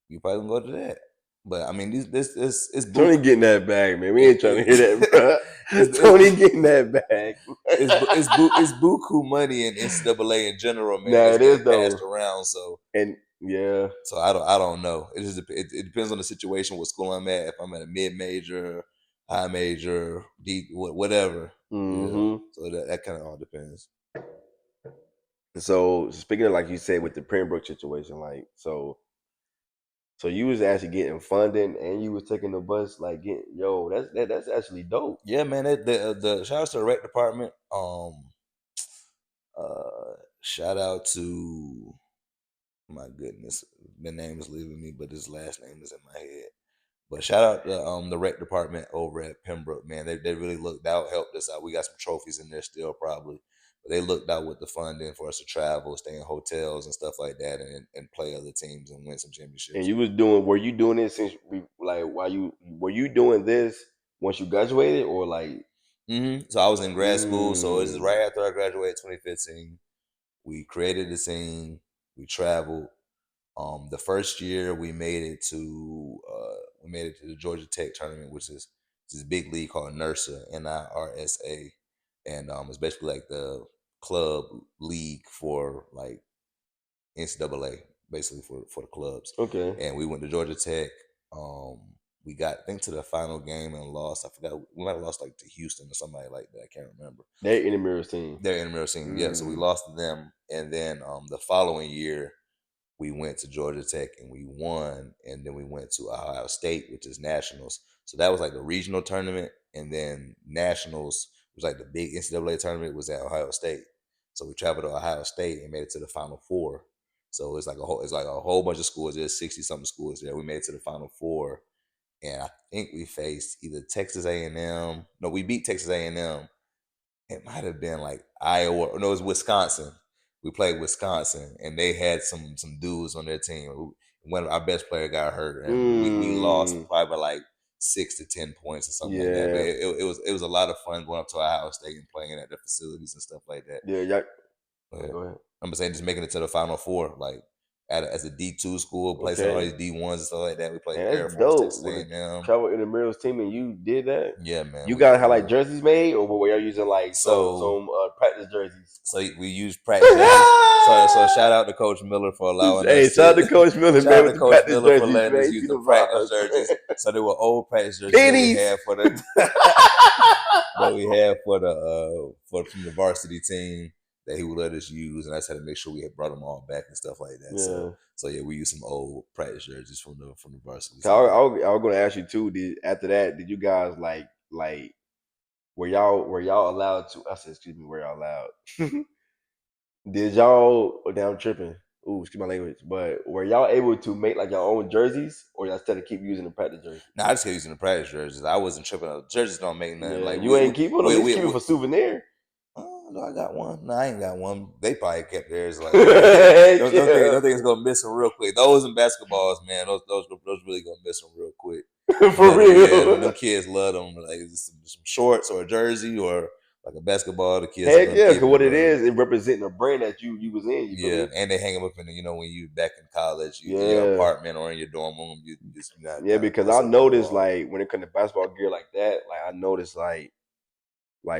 you probably gonna go to that. But I mean, this is Tony book. getting that bag, man. We It, ain't trying to hear that, it, bro. it's, Tony it's, getting that bag. it's buku money in NCAA in general, man. Nah, That's it getting is passed though. around. So And yeah, I don't know. It depends on the situation, what school I'm at. If I'm at a mid major high major, deep, whatever. Mm-hmm. So that kind of all depends. So speaking of like you said with the Pembroke situation, like so you was actually getting funding and you was taking the bus, like that's actually dope. Yeah, man. The shout out to the rec department. Shout out to, my goodness, the name is leaving me, but his last name is in my head. But shout out to the rec department over at Pembroke, man. They really looked out, helped us out. We got some trophies in there still, probably, but they looked out with the funding for us to travel, stay in hotels and stuff like that, and play other teams and win some And championships. you was were you doing it since like while you were you doing this once you graduated or like So I was in grad school, so this is mm, right after I graduated, 2015. We created a team. We traveled. The first year we made it to the Georgia Tech tournament, which is this big league called NIRSA, NIRSA, and it's basically like the club league for like NCAA, basically for the clubs. okay. And we went to Georgia Tech. Um, we got, I think, to the final game and lost. I forgot, we might have lost like to Houston or somebody like that. I can't remember. They're in the mirror team. They're intramural team, yeah. So we Mm. lost to them, and then the following year we went to Georgia Tech and we won, and then we went to Ohio State, which is nationals. So that was like the regional tournament, and then nationals was like the big NCAA tournament was at Ohio State. So we traveled to Ohio State and made it to the Final Four. So it's like a whole bunch of schools. There's 60 something schools there. We made it to the Final Four, and I think we faced either Texas A&M. No, we beat Texas A&M. It might have been like Iowa, or no, it was Wisconsin. We played Wisconsin, and they had some dudes on their team. One of our best player got hurt, and we lost Mm. probably by like 6 to 10 points or something like that. But Yeah. it was a lot of fun going up to Ohio State and playing at their facilities and stuff like that. Yeah, y'all, oh, But go ahead. I'm saying just making it to the Final Four, like as a D2 school, placing all Okay. these D1s and stuff like that. We played Man, Air that's Force, dope. Texas With a A&M. travel intramurals team and you did that? Yeah, man. You guys had We like jerseys made or were y'all using like so some practice jerseys? So we use practice jerseys. So shout out to Coach Miller for allowing Hey, us shout out to to Coach Miller, shout man, out with to the Coach practice Miller for jerseys, letting man. us You use see the the practice vibes. jerseys. So they were old practice jerseys Pennies. that we had for from the varsity team that he would let us use, and I just had to make sure we had brought them all back and stuff like that. Yeah. So yeah, we used some old practice jerseys from the varsity So team. I was going to ask you too. After that, did you guys like were y'all allowed to? I said, excuse me, were y'all allowed? Did y'all? Oh, damn, I'm tripping. Ooh, excuse my language. But were y'all able to make like your own jerseys, or y'all instead of keep using the practice jersey? Now I just kept using the practice jerseys. I wasn't tripping. Jerseys don't make nothing. Yeah, Like you ain't keep it. At least keep it we for souvenir. Oh, no, I got one. No, I ain't got one. They probably kept theirs. Like, Heck yeah. don't think it's gonna miss them real quick. Those in basketballs, man, those really gonna miss them real quick. For Yeah, real. them kids love them. Like some shorts or a jersey or like a basketball. The kids are Heck gonna yeah, keep because it, what it bro. is, it representing a brand that you was in. You feel Yeah, me? and they hang them up in the, when you back in college, in your Yeah, apartment or in your dorm room, you just yeah. kind of Because post I up on the noticed wall. like when it comes to basketball gear like that, like I noticed like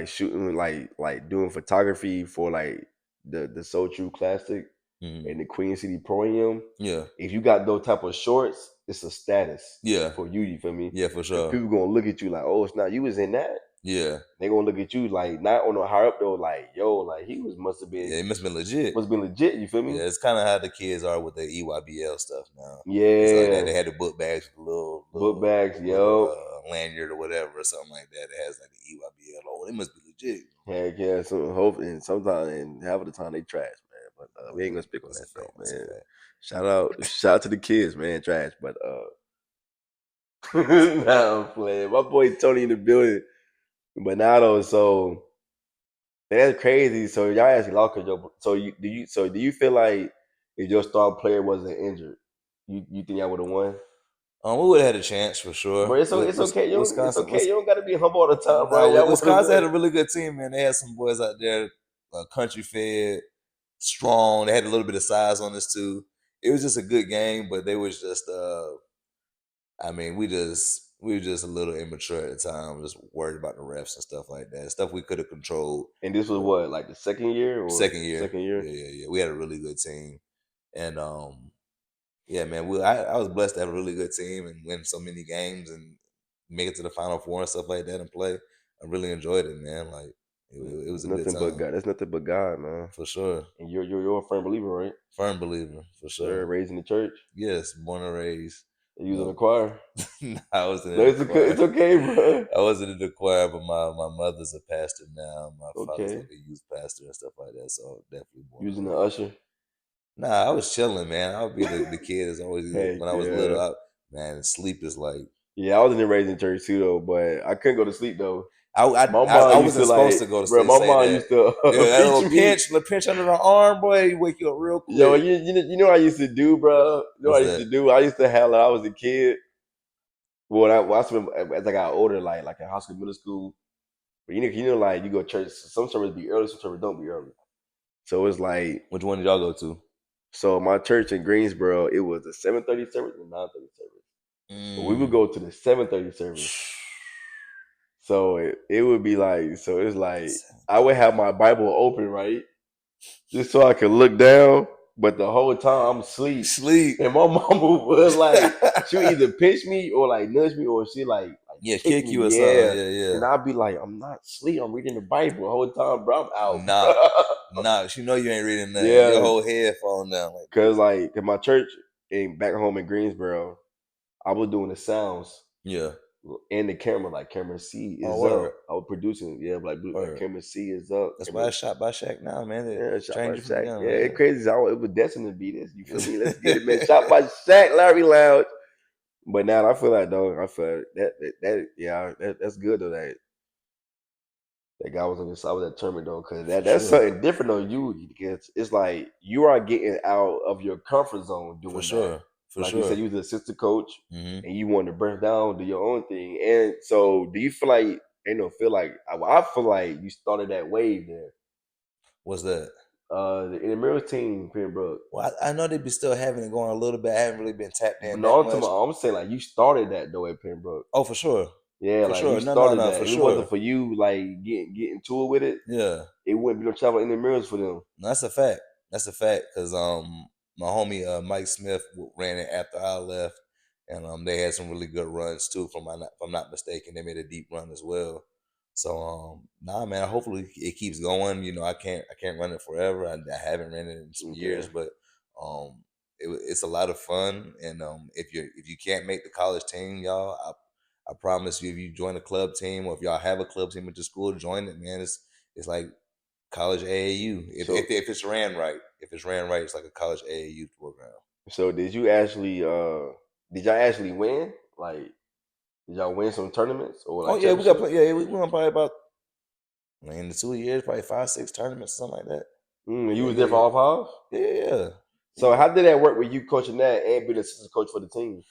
shooting like doing photography for like the So True Classic Mhm. and the Queen City Pro Am. Yeah, If you got those type of shorts, it's a status yeah, for you. You feel me? yeah, for Because sure. people gonna look at you like, oh, it's not you was in that. Yeah, They gonna look at you like not on the higher up though, like yo, like he was yeah, it must have been legit. must have been legit. You feel Yeah, me? it's kind of how the kids are with the EYBL stuff now. It's like that. Yeah, They had the book bags with the book bags, yo. lanyard or whatever or something like that. It has like the EYBL. Oh, it must be legit. Heck yeah. So hope and sometimes and half of the time they trash, man. But Oh we ain't yeah, gonna speak on that's a that though, fact. That's a man. fact. Shout out to the kids, man. Trash, but nah, I'm playing. My boy Tony in the building. But now though, so that's crazy. So y'all actually lost control. So do you feel like if your star player wasn't injured, you think y'all would have won? We would have had a chance for But sure. it's okay. It's Wisconsin, okay. You don't gotta be humble all the time, bro. nah, Y'all would have Wisconsin had a won. really good team, man. They had some boys out there, country fed, strong. They had a little bit of size on us too. It was just a good game, but they was just I mean, we were just a little immature at the time, just worried about the refs and stuff like that. Stuff we could have controlled. And this was But what, like the second year or second year, second year? yeah. We had a really good team, and yeah, man. I was blessed to have a really good team and win so many games, and make it to the Final Four and stuff like that and play. I really enjoyed it, man. Like it was a good Nothing but time God. That's nothing but God, man. for sure. And you're a firm believer, right? Firm believer for Sir, sure. raised in the church. Yes, born and raised. You was in the choir. Nah, I wasn't No, in the choir. it's okay, bro. I wasn't in the choir, but my mother's a pastor now. My father's Okay. like a youth pastor and stuff like that. So definitely born You was in and the raised. usher. Nah, I was chilling, man. I would be the kid as always. Heck When I was yeah. little, man, sleep is like Yeah, I was in the raised in church too though, but I couldn't go to sleep though. I My mom used to wasn't supposed like, to go to bro. sleep. My Say mom that. used to Yeah, that preach little me. pinch under the arm, boy, you wake you up real quick. Yo, you know what I used to do, bro? You know what What's I used that? to do? I used to have, like, I was a kid. Well, I spent, as I got older, like in high school, middle school. But you know, like you go to church. Some services be early, some services don't be early. So it's like, Which one did y'all go to? so my church in Greensboro, it was the 7:30 service and 9:30 service. But we would go to the 7:30 service. So it would be like, so it's like I would have my Bible open, right? Just so I could look down, but the whole time I'm asleep. Sleep. And my mama was like, she would either pinch me or like nudge me or she like Yeah, kick kick me. you or Yeah. something. Yeah. And I'd be like, I'm not asleep. I'm reading the Bible the whole time, bro. I'm out. Nah, you know you ain't reading nothing. Yeah. Your whole head falling down. Like, Cause like in my church and back home in Greensboro, I was doing the sounds. yeah. And the camera, like camera C is word. up. I was producing, yeah, like Word. camera C is up. That's camera, why I shot by Shaq now, man. They yeah, shot by trained you from Shaq. young, Yeah, man. it's crazy. It was destined to be this. You feel me? Let's get it, man. Shot by Shaq, Larry Lounge. But now I feel like, though, I feel that's good though. That guy was on the side of that tournament though, because that's something different on you. Because it's like you are getting out of your comfort zone doing For that. sure. For like sure. you said, you was the assistant coach, Mhm. and you wanted to burst down, do your own thing. And so, do you feel like feel like I feel like you started that wave there? What's that? The intramural team, Pembroke. Well, I know they be still having it going a little bit. I haven't really been tapped in No, that much. I'm saying like you started that though at Pembroke. Oh, for sure. Yeah, For like sure. you No, started that. for If sure. it wasn't for you, like getting to it with it, Yeah. it wouldn't be no travel in the mirrors for them. No, that's a fact. That's a fact. Cause my homie Mike Smith ran it after I left, and they had some really good runs too. If I'm not mistaken, they made a deep run as well. So nah, man. Hopefully it keeps going. You know, I can't run it forever. I haven't ran it in some years, but it's a lot of fun. And if you can't make the college team, y'all, I promise you, if you join a club team or if y'all have a club team at your school, join it, man. It's like college AAU. If it's ran right, it's like a college AAU program. So did y'all actually win? Like, did y'all win some tournaments or like We got championships? we won probably about in the 2 years, probably 5-6 tournaments, something like that. You was there for all 5? Yeah. So how did that work with you coaching that and being assistant coach for the team?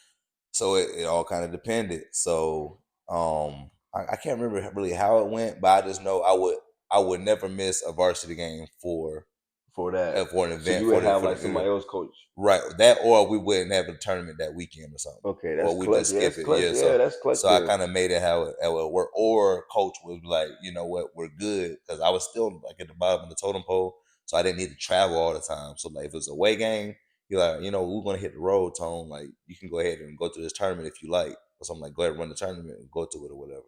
So it all kind of depended. So I can't remember really how it went, but I just know I would never miss a varsity game for that. for an event. So you would have like somebody else coach. Right. That or we wouldn't have a tournament that weekend or something. Okay, that's or we clutch. just Yeah, skip that's it. clutch. Yeah. Yeah, that's clutch. So I kind of made it how it worked. Or coach was like, you know what, we're good. Because I was still like at the bottom of the totem pole. So I didn't need to travel all the time. So like if it was a away game, you're like, you know, we're gonna hit the road, Tone. Like you can go ahead and go to this tournament if you like. So I'm like, go ahead and run the tournament and go to it or whatever.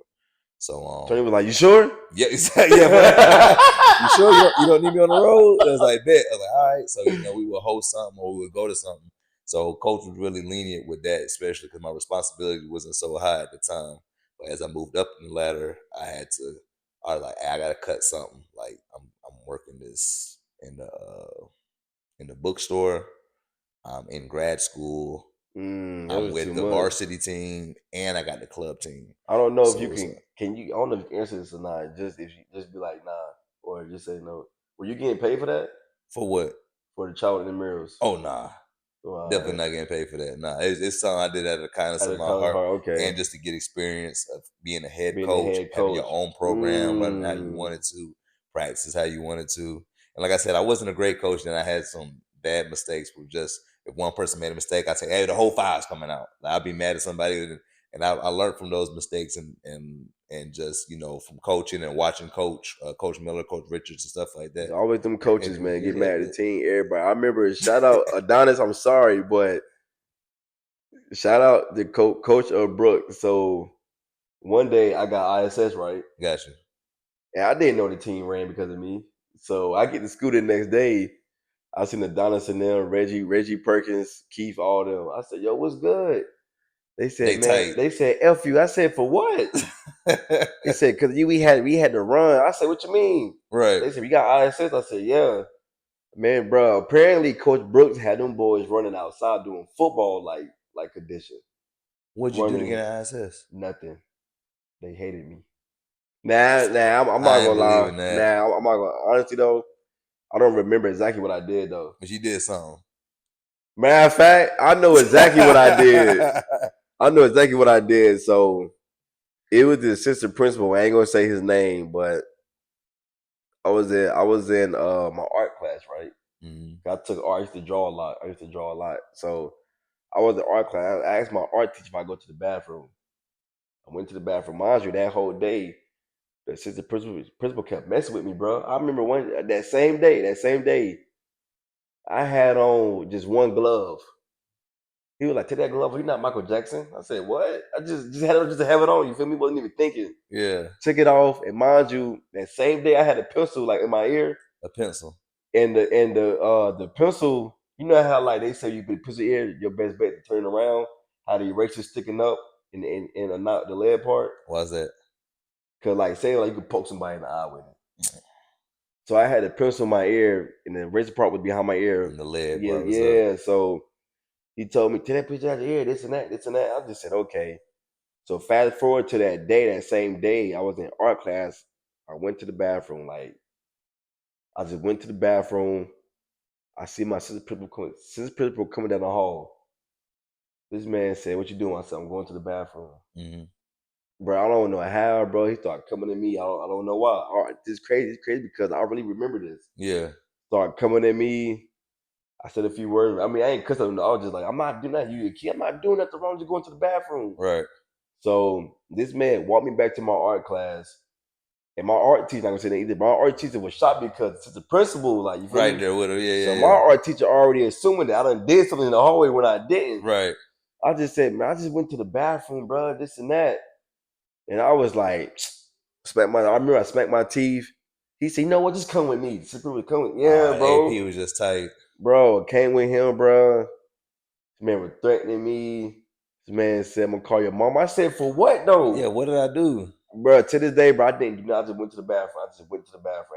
So Tony was like, "You sure?" Yeah, exactly. Yeah, you sure you don't need me on the road? I was like, bet. I was like, all right. So we would host something or we would go to something. So coach was really lenient with that, especially because my responsibility wasn't so high at the time. But as I moved up in the ladder, I was like, hey, I gotta cut something. Like I'm working this in the bookstore. I'm in grad school. I'm with the varsity team and I got the club team. I don't know if you can you I don't know if you can answer this or not. Just if you just be like nah or just say no. Were you getting paid for that? For what? For the child in the mirrors. Oh nah. Definitely not getting paid for that. Nah, it's something I did out of the kindness of my heart, okay. And just to get experience of being a head coach, having your own program, running how you wanted to, practice how you wanted to. And like I said, I wasn't a great coach, and I had some bad mistakes. With just if one person made a mistake, I'd say, "Hey, the whole five's coming out." Like, I'd be mad at somebody, and I learned from those mistakes, and just from coaching and watching Coach Miller, Coach Richards, and stuff like that. It's always them coaches, man, get mad at the team. Everybody, I remember. Shout out Adonis. I'm sorry, but shout out the coach of Brooke. So one day I got ISS right, Gotcha. and I didn't know the team ran because of me. So I get to school the next day. I seen Adonis and them, Reggie Perkins, Keith, all them. I said, "Yo, what's good?" They said, They "Man," tight. they said, "F you." I said, "For what?" They said, "Cause we had to run." I said, "What you mean?" Right. They said, "We got ISS." I said, "Yeah." Man, bro, apparently Coach Brooks had them boys running outside doing football like condition. What'd you do to Running get an ISS? nothing. They hated me. Nah, I'm not I ain't gonna lie. believing that. Nah, I'm not gonna. Honestly though, I don't remember exactly what I did though. But you did something. Matter of fact, I know exactly what I did. I know exactly what I did. So it was the assistant principal. I ain't gonna say his name, but I was in my art class, right? Mhm. I took art. I used to draw a lot. So I was in art class. I asked my art teacher if I go to the bathroom. I went to the bathroom. Mind you, that whole day, the assistant principal kept messing with me, bro. I remember that same day, I had on just one glove. He was like, "Take that glove off. You're not Michael Jackson." I said, "What?" I just had it just to have it on. You feel me? Wasn't even thinking. Yeah. Took it off, and mind you, that same day I had a pencil like in my ear, A pencil. and the pencil. You know how like they say you put pencil ear, your best bet to turn around. How the eraser sticking up in a not the lead part. Why's that? Cause like say like you could poke somebody in the eye with it. So I had a pencil in my ear, and the razor part was behind my ear. And the lead Yeah, part was up. yeah. So he told me, "Take that picture out your ear, this and that, this and that." I just said, "Okay." So fast forward to that day, that same day, I was in art class. I went to the bathroom. Like I just went to the bathroom. I see my sister principal coming down the hall. This man said, "What you doing?" I said, "I'm going to the bathroom." Mm-hmm. Bro, I don't know how, bro. He started coming at me. I don't know why. All right, this is crazy. It's crazy because I really remember this. Yeah. Started coming at me. I said a few words. I mean, I ain't cussing. I was just like, "I'm not doing that. You a kid. I'm not doing nothing wrong. Just going to the bathroom." Right. So this man walked me back to my art class. And my art teacher, not gonna say that either. My art teacher was shocked because it's the principal, like you feel Right me? there with her. Yeah, So yeah, my yeah. art teacher already assuming that I done did something in the hallway when I didn't. Right. I just said, "Man, I just went to the bathroom, bro, this and that." And I was like, I remember I smacked my teeth. He said, "You know what? Just come with me." Yeah, bro. AP was just tight. Bro, came with him, bro. This man was threatening me. This man said, "I'm gonna call your mom." I said, "For what Yeah, though?" what did I do? Bro, to this day, bro, I didn't do nothing. I just went to the bathroom.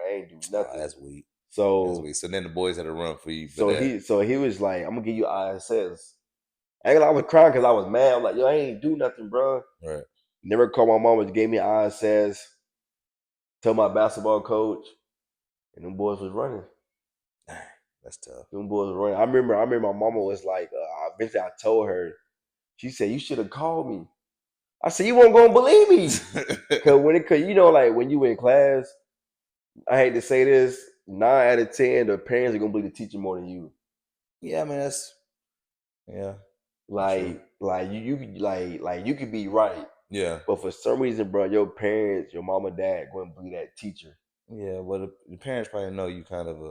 I ain't do Oh, nothing. that's weak. That's So weak. So then the boys had to run for you for So that. he was like, "I'm gonna give you ISS." I ain't gonna lie, I was crying because I was mad. I'm like, "Yo, I ain't do nothing, bro." Right. Never called my mom. Just gave me ISS. Told my basketball coach, and them boys was running. Dang, that's tough. Them boys were running. I remember my mama was like, eventually I told her. She said, "You should have called me." I said, "You won't gonna believe me." Cause you know, like when you in class, I hate to say this, 9 out of 10, the parents are gonna believe the teacher more than you. Yeah, I mean yeah, true. Like you could be right. Yeah. But for some reason, bro, your parents, your mom and dad, going to believe that teacher. Yeah. Well, the parents probably know you kind of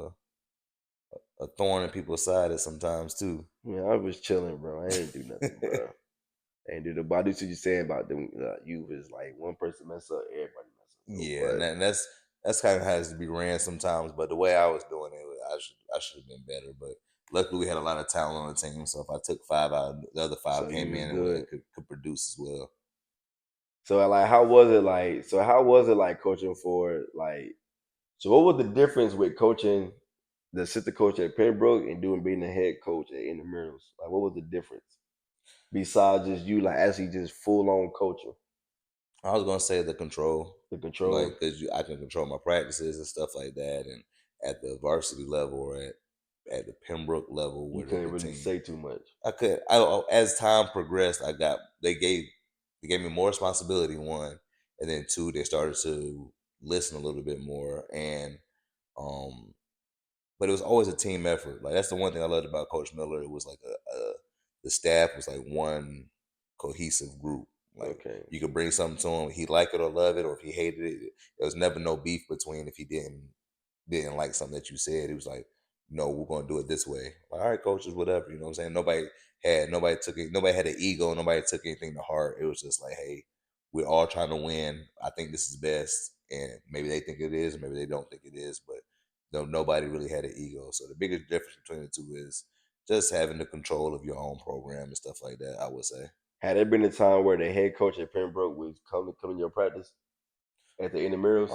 a thorn in people's side at sometimes too. Yeah, I was chilling, bro. I ain't do nothing, bro. I ain't do the. But I do see what you're saying about them. You is like one person mess up, everybody mess up. So, Yeah, and, but that's kind of how it to be ran sometimes. But the way I was doing it, I should have been better. But luckily, we had a lot of talent on the team. So if I took five out, the other five so you came was in and good. could produce as well. So like, how was it like? So how was it like coaching for like? So what was the difference with coaching the assistant coach at Pembroke and doing being the head coach at Intramurals? Like, what was the difference besides just you like actually just full on coaching I was gonna say the control, the like control? because I can control my practices and stuff like that, and at the varsity level or at the Pembroke level You where they couldn't really continue. say too much. I could. As time progressed, they gave me more responsibility. One, and then two, they started to listen a little bit more, and um, but it was always a team effort. Like that's the one thing I loved about Coach Miller. It was like the staff was like one cohesive group. Like Okay. you could bring something to him, he liked it or love it, or if he hated it, there was never no beef between if he didn't like something that you said. He was like, "No, we're gonna do it this way." Like, all right, coaches, whatever. You know what I'm saying? Nobody had an ego. Nobody took anything to heart. It was just like, hey, we're all trying to win. I think this is best, and maybe they think it is, maybe they don't think it is, but nobody really had an ego. So the biggest difference between the two is just having the control of your own program and stuff like that, I would say. Had there been a time where the head coach at Pembroke would come in your practice at the intramurals?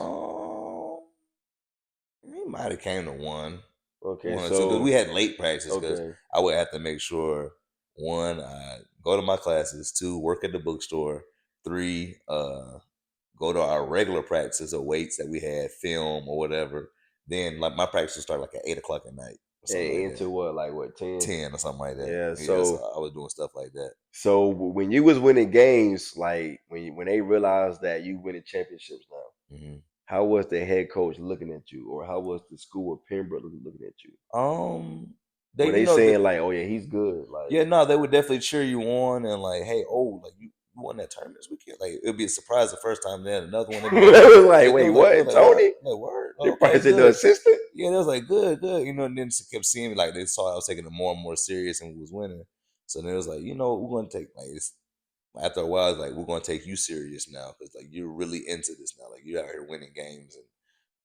He might have came to one Okay, or two, because we had late practice. Because okay. I would have to make sure, one, I go to my classes, two, work at the bookstore, three, go to our regular practices or weights that we had, film or whatever. Then like my practice would start like at 8 o'clock at night or something like Into that. what, like what, 10? 10 or something like that. Yeah, So so I was doing stuff like that. so when you was winning games, like when they realized that you winning championships now, Mm-hmm. how was the head coach looking at you, or how was the school of Pembroke looking at you? Were they saying like, "Oh yeah, he's good"? Like, yeah, no, they would definitely cheer you on and like, "Hey, oh, like you won that tournament this weekend." Like it'd be a surprise the first time. Then another one, they'd be it was like, they "Wait, was like, what, Tony?" Like word, They okay, probably said the good. assistant. Yeah, they was like, good, you know. And then they kept seeing me, like they saw I was taking it more and more serious, and we was winning. So then it was like, we're gonna take like it's. After a while, it's like we're gonna take you serious now because like you're really into this now. Like you're out here winning games and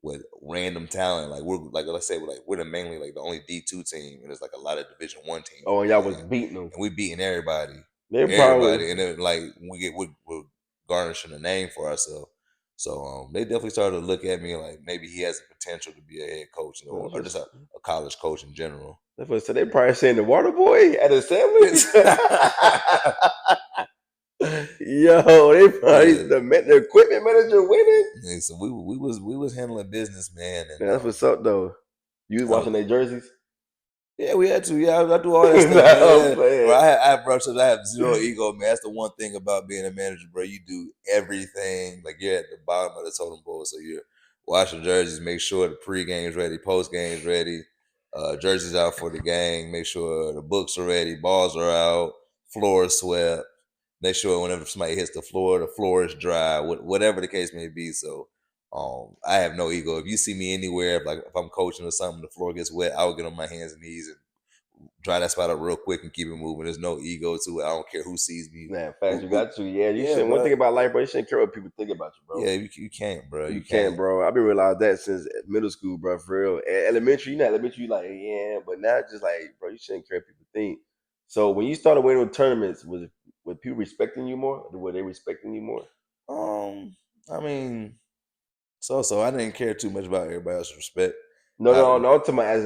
with random talent. Like we're like I said, we're mainly like the only D2 team, and there's like a lot of Division 1 teams. Oh, and y'all was beating them, and we beating everybody, probably, and then like we're garnishing a name for ourselves. So they definitely started to look at me like maybe he has the potential to be a head coach, or just a college coach in general. So they probably saying the water boy at assembly. Yo, they probably the equipment manager winning. Yeah, so we was handling business, man. And That's what's up though. You was watching their jerseys? Yeah, we had to. Yeah, I do all that stuff. Man. Bro, I have zero ego, man. That's the one thing about being a manager, bro. You do everything. Like you're at the bottom of the totem pole, so you're washing jerseys, make sure the pre-game's ready, post-game's ready, jerseys out for the game, make sure the books are ready, balls are out, floor is swept, make sure whenever somebody hits the floor is dry, whatever the case may be. So I have no ego. If you see me anywhere, if I'm coaching or something, the floor gets wet, I will get on my hands and knees and dry that spot up real quick and keep it moving. There's no ego to it. I don't care who sees me. Nah, facts, you got to. Yeah, you shouldn't. One thing about life, bro, you shouldn't care what people think about you, bro. Yeah, you can't, bro. You can't, bro. I've been realized that since middle school, bro. For real. Elementary, you like, yeah, but now just like, bro, you shouldn't care what people think. So when you started winning tournaments, were people respecting you more? Were they respecting you more? I mean, so I didn't care too much about everybody else's respect. No. I'm talking about as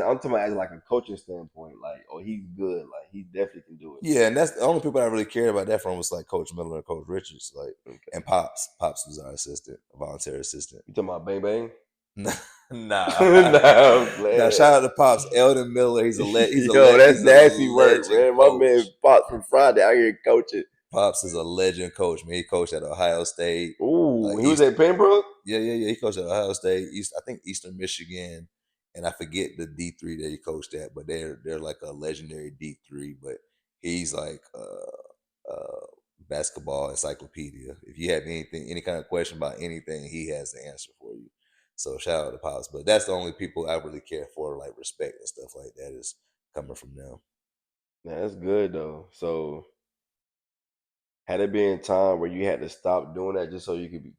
like a coaching standpoint. Like, oh, he's good. Like, he definitely can do it. Yeah, and that's the only people I really cared about that from was like Coach Miller and Coach Richards, like, and Pops. Pops was our assistant, a volunteer assistant. You talking about Bang Bang? Nah. Nah, shout out to Pops. Eldon Miller, he's a that's nasty work, man. My man Pops from Friday out here coaching. Pops is a legend coach, man. He coached at Ohio State. Ooh, he was at Pembroke? Yeah. He coached at Ohio State, I think Eastern Michigan, and I forget the D3 that he coached at, but they're like a legendary D3. But he's like basketball encyclopedia. If you have any kind of question about anything, he has the answer for you. So shout out to Pops. But that's the only people I really care for, like respect and stuff like that, is coming from them. Yeah, that's good though. So had it been time where you had to stop doing that just so you can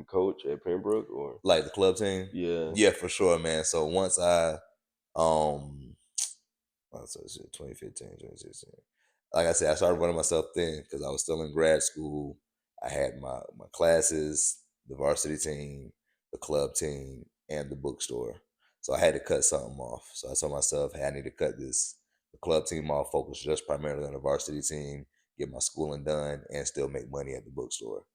coach at Pembroke, or like the club team? Yeah, for sure, man. So once I 2015, 2016. Like I said, I started running myself thin because I was still in grad school. I had my classes, the varsity team, the club team, and the bookstore. So I had to cut something off. So I told myself, hey, I need to cut the club team off, focus just primarily on the varsity team, get my schooling done, and still make money at the bookstore.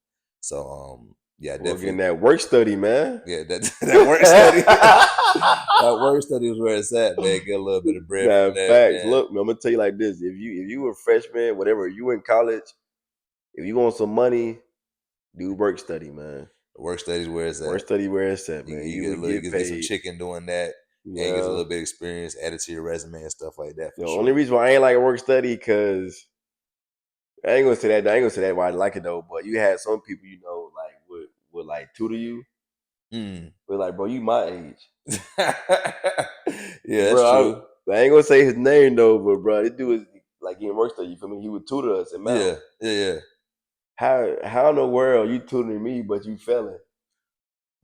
So yeah, definitely getting that work study, man. Yeah, that work study. That work study is where it's at, man. Get a little bit of bread from that. Facts. Man. Look, man, I'm gonna tell you like this: if you were a freshman, whatever, you in college, if you want some money, do work study, man. Work study is where it's at. Work study where it's at, man. You get some chicken doing that, and get a little bit of experience added to your resume and stuff like that. The only reason why I ain't like work study because I ain't gonna say that why I like it though. But you had some people, like would like tutor you. But like, bro, you my age. Yeah, that's true. I ain't gonna say his name though, but bro, this dude is like getting work study. You feel me? He would tutor us in math. Yeah. how in the world you tutoring me but you failing?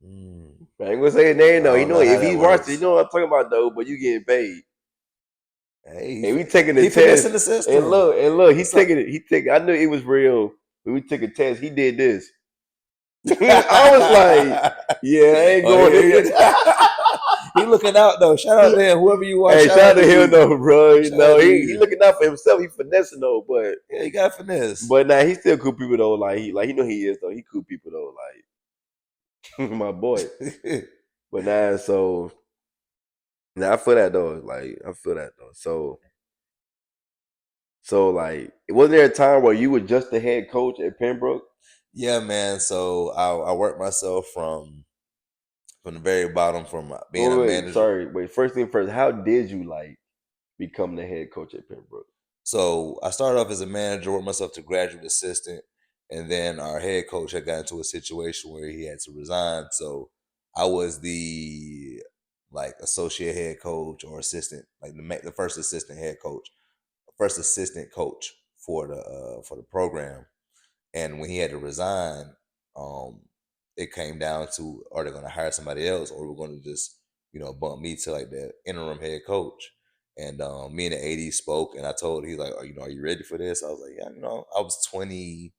Mm. I ain't gonna say his name I though. He don't know know how if that he watched it, you works. know what I'm talking about though. But you getting paid, Hey, and we taking the he test. finessing the And system. look, he It's like, taking it. He take. I knew it was real when we took a test. He did this. I was like, yeah, I ain't oh, going in. he looking out though. Shout out to him. Whoever you are, Hey, shout shout out out to to him you. though, bro. You Shout out know, to he you. looking out for himself. He finessing though, Yeah, he got finesse. but now he still cool people though. Like he know he is though. He cool people though. Like my boy. But now so now I feel that though. Like I feel that though. So like, wasn't there a time where you were just the head coach at Pembroke? Yeah, man. So I worked myself from the very bottom, from being a Wait, manager. sorry. Wait, first thing first, how did you like become the head coach at Pembroke? So I started off as a manager, worked myself to graduate assistant, and then our head coach had got into a situation where he had to resign. So I was the like associate head coach or assistant, like the first assistant head coach, first assistant coach for the program. And when he had to resign, um, it came down to, are they going to hire somebody else, or we're going to just bump me to like the interim head coach. And me and the AD spoke, and I told, he's like, are you ready for this? I was like, yeah, I was 20,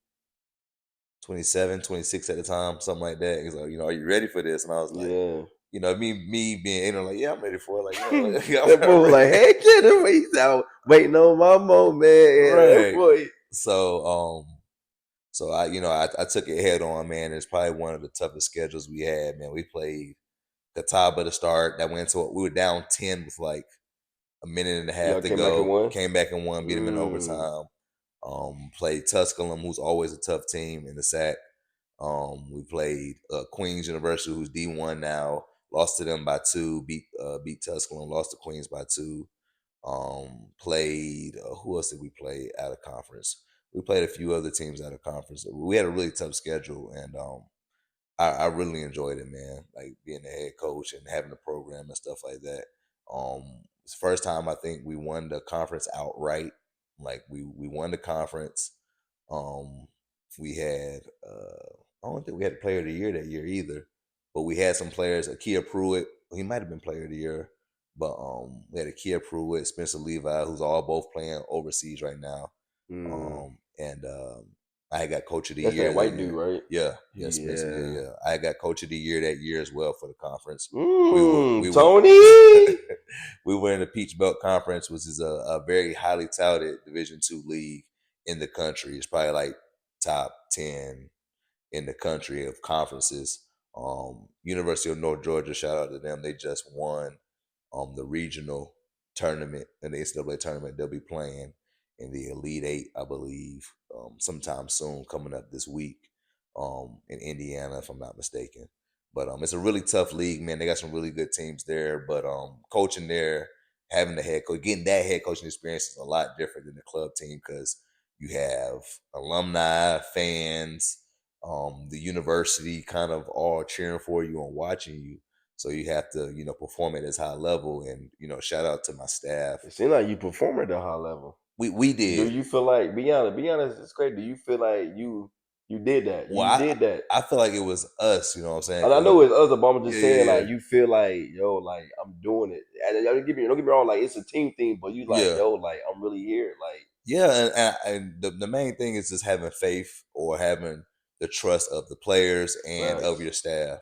27, 26 at the time, something like that. He's like, are you ready for this? And I was like, Yeah. me being ignorant, like, yeah, I'm ready for it. Like, That boy I'm was ready. like, hey, kid, he's out waiting on my moment. Yeah, that Right. boy. So I took it head on, man. It's probably one of the toughest schedules we had, man. We played Catawba to start. That went to, we were down 10 with like a minute and a half Y'all to came back and go. won? Came back and won, beat them in Mm. overtime. Played Tusculum, who's always a tough team in the SAC. We played Queens University, who's D1 now. Lost to them by 2. Beat Tusculum. Lost to Queens by 2. Played who else did we play out of conference? We played a few other teams out of conference. We had a really tough schedule, and I really enjoyed it, man. Like being the head coach and having the program and stuff like that. It's the first time I think we won the conference outright. Like we won the conference. Um, we had I don't think we had a player of the year that year either, but we had some players. Akia Pruitt, he might have been player of the year, but we had Akia Pruitt, Spencer Levi, who's all both playing overseas right now. Mm. And I got coach of the That's year that that white year. dude, right? Yeah, Spencer. Yeah. Yeah. I got coach of the year that year as well for the conference. We were Tony. we were in the Peach Belt Conference, which is a very highly touted Division II league in the country. It's probably like top 10 in the country of conferences. University of North Georgia, shout out to them. They just won the regional tournament and the NCAA tournament. They'll be playing in the Elite Eight, I believe, sometime soon, coming up this week in Indiana, if I'm not mistaken. But it's a really tough league, man. They got some really good teams there. But coaching there, having the head coach, getting that head coaching experience is a lot different than the club team because you have alumni, fans, the university kind of all cheering for you and watching you. So you have to, perform at this high level. And, shout out to my staff. It seems like you perform at a high level. We Do did. you feel like be honest, it's great. Do you feel like you did that? Well, You did that. I feel like it was us, you know what I'm saying? And I 'Cause know it's other, but I'm just saying, yeah, like, you feel like, yo, like I'm doing it. And don't get me wrong, like it's a team thing, but you like, yeah. yo, like I'm really here. Like, Yeah, and the main thing is just having faith or having the trust of the players and of facts. your staff.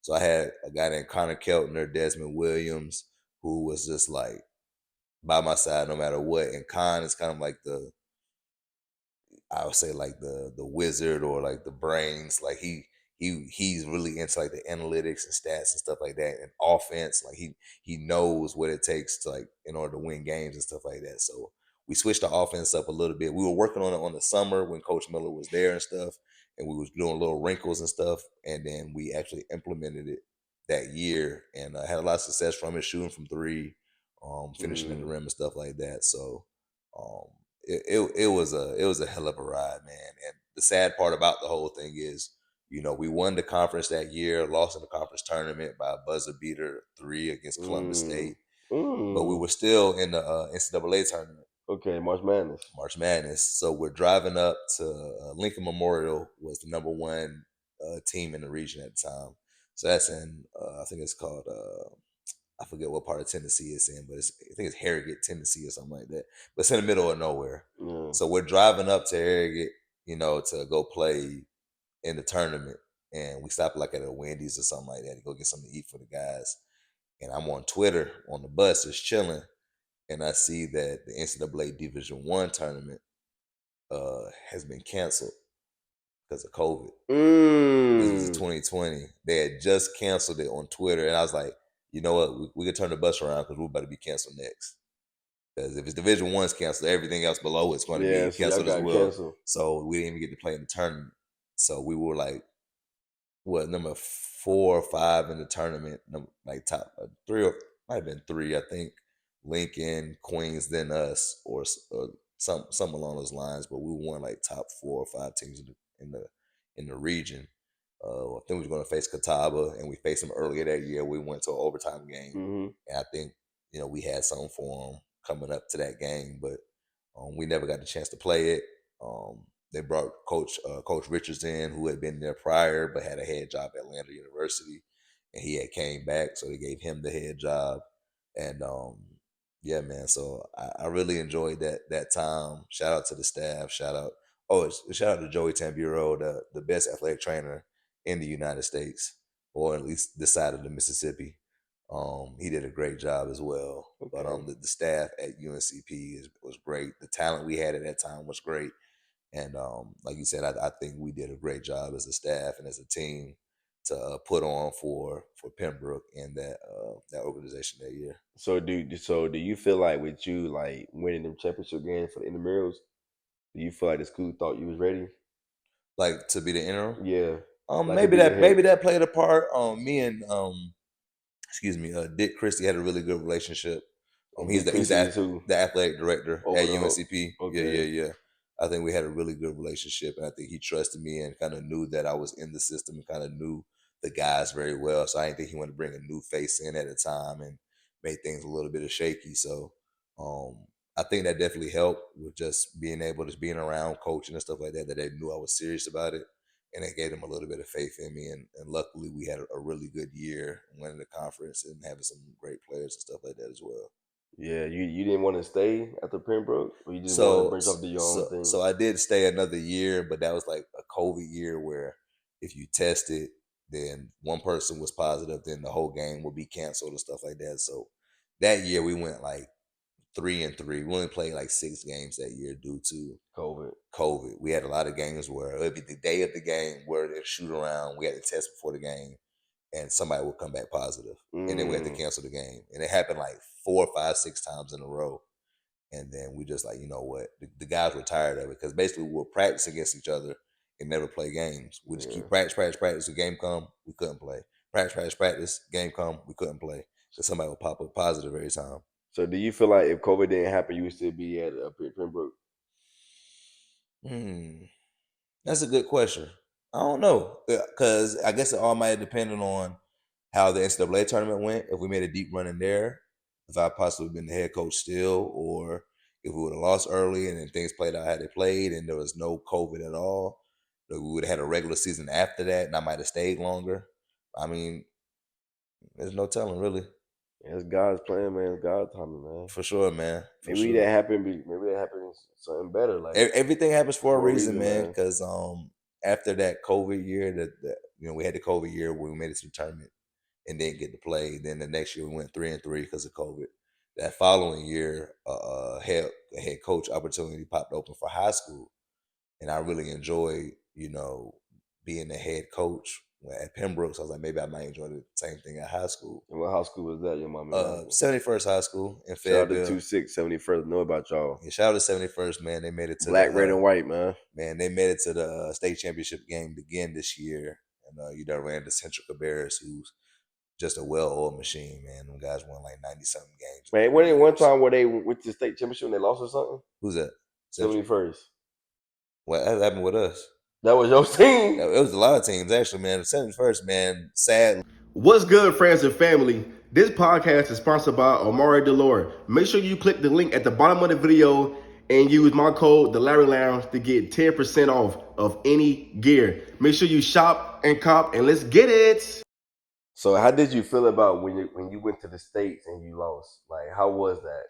So I had a guy named Connor Keltner, Desmond Williams, who was just like by my side no matter what. And Con is kind of like I would say like the wizard or like the brains. Like he's really into like the analytics and stats and stuff like that and offense. Like he knows what it takes to like in order to win games and stuff like that. So we switched the offense up a little bit. We were working on it on the summer when Coach Miller was there and stuff, and we was doing little wrinkles and stuff, and then we actually implemented it that year and had a lot of success from it, shooting from three, finishing at the Mm, rim and stuff like that. So um, it was a hell of a ride, man. And the sad part about the whole thing is, we won the conference that year, lost in the conference tournament by a buzzer beater 3 against Columbus mm, State, but we mm. were still in the NCAA tournament. Okay, March Madness. March Madness. So we're driving up to Lincoln Memorial was the number one team in the region at the time. So that's in I think it's called I forget what part of Tennessee it's in, but I think it's Harrogate, Tennessee, or something like that. But it's in the middle of nowhere. Yeah. So we're driving up to Harrogate, to go play in the tournament, and we stopped like at a Wendy's or something like that to go get something to eat for the guys. And I'm on Twitter on the bus, just chilling, and I see that the NCAA Division One tournament has been canceled because of COVID. This was in 2020. They had just canceled it on Twitter, and I was like, you know what? We could turn the bus around because we're about to be canceled next. Because if it's Division One's canceled, everything else below it's going to be So y'all canceled as got well. canceled. So we didn't even get to play in the tournament. So we were like, what, number 4 or 5 in the tournament, like top 3 or might have been 3, I think. Lincoln, Queens, then us, or some along those lines. But we won like top 4 or 5 teams in the region. I think we were going to face Catawba, and we faced them earlier that year. We went to an overtime game, and I think we had something for them coming up to that game, but we never got the chance to play it. They brought Coach Richards in, who had been there prior but had a head job at Atlanta University, and he had came back, so they gave him the head job. And yeah, man. So I really enjoyed that time. Shout out to the staff. Shout out to Joey Tamburo, the best athletic trainer in the United States, or at least this side of the Mississippi. He did a great job as well. Okay. But the staff at UNCP was great. The talent we had at that time was great. And like you said, I think we did a great job as a staff and as a team to put on for Pembroke and that organization that year. So do you feel like with you like winning them championship games for the intramurals, do you feel like the school thought you was ready? Like to be the interim? Yeah. Like Maybe that played a part. Me and Dick Christie had a really good relationship. He's the athletic director at UNCP. Okay. Yeah. I think we had a really good relationship, and I think he trusted me and kind of knew that I was in the system and kind of knew the guys very well. So I didn't think he wanted to bring a new face in at a time and made things a little bit of shaky. So I think that definitely helped with just being able to being around coaching and stuff like that. That they knew I was serious about it, and it gave them a little bit of faith in me. And luckily, we had a really good year winning the conference and having some great players and stuff like that as well. Yeah, you didn't want to stay after Pembroke, or you just wanted to branch off to your own thing? So I did stay another year, but that was like a COVID year where if you tested, then one person was positive, then the whole game would be canceled and stuff like that. So that year we went like 3-3. We only played like 6 games that year due to COVID. We had a lot of games where it would be the day of the game where they shoot around. We had to test before the game, and somebody would come back positive, and then we had to cancel the game. And it happened like 4, 5, 6 times in a row. And then we just like, you know what? The guys were tired of it because basically we would practice against each other and never play games. We just keep practice. The game come, we couldn't play. Practice. Game come, we couldn't play because somebody would pop up positive every time. So do you feel like if COVID didn't happen, you would still be at Pembroke? That's a good question. I don't know, because I guess it all might have depended on how the NCAA tournament went. If we made a deep run in there, if I possibly been the head coach still, or if we would have lost early and then things played out how they played and there was no COVID at all, we would have had a regular season after that and I might have stayed longer. I mean, there's no telling really. Yeah, it's God's plan, man. It's God's timing, man. For sure, man. Maybe that happened something better. Like everything happens for a reason, man. Because after that COVID year, that we had the COVID year where we made it to the tournament and didn't get to play. Then the next year we went 3-3 because of COVID. That following year, a head coach opportunity popped open for high school, and I really enjoyed, being the head coach at Pembroke. So I was like, maybe I might enjoy the same thing at high school. And what high school was that, your mom? 71st High School in Fayetteville. Shout out to 71st. Know about y'all. Yeah, shout out to 71st, man. They made it to Black, red, and white, man. Man, they made it to the state championship game again this year. And you done ran the Central Cabarrus, who's just a well-oiled machine, man. Them guys won like 90-something games. Man, wasn't it one time where they went to the state championship and they lost or something? Who's that? 71st. What happened with us? That was your team? It was a lot of teams, actually, man. The 71st, man, sad. What's good, friends and family? This podcast is sponsored by Omari Delore. Make sure you click the link at the bottom of the video and use my code, the Larry Lounge, to get 10% off of any gear. Make sure you shop and cop, and let's get it. So, how did you feel about when you went to the States and you lost? Like, how was that?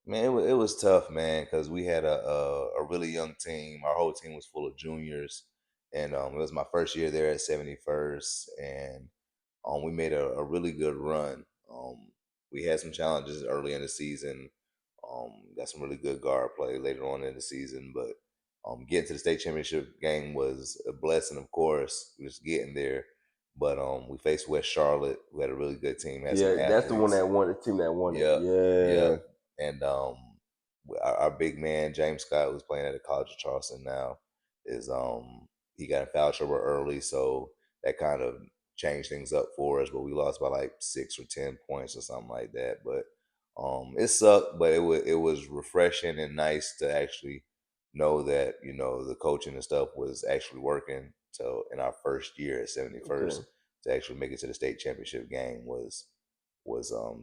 Man, it was tough, man, because we had a really young team. Our whole team was full of juniors, and it was my first year there at 71st, and we made a really good run. We had some challenges early in the season. Got some really good guard play later on in the season, but getting to the state championship game was a blessing, of course, just getting there. But we faced West Charlotte, who had a really good team, had some Yeah, that's the one athletes. that won, the team that won it. Yep, yep. Yeah. And our big man James Scott, who's playing at the College of Charleston now, is he got in foul trouble early, so that kind of changed things up for us. But we lost by like 6 or 10 points or something like that. But it sucked, but it was refreshing and nice to actually know that the coaching and stuff was actually working. So in our first year at 71st, Okay. to actually make it to the state championship game was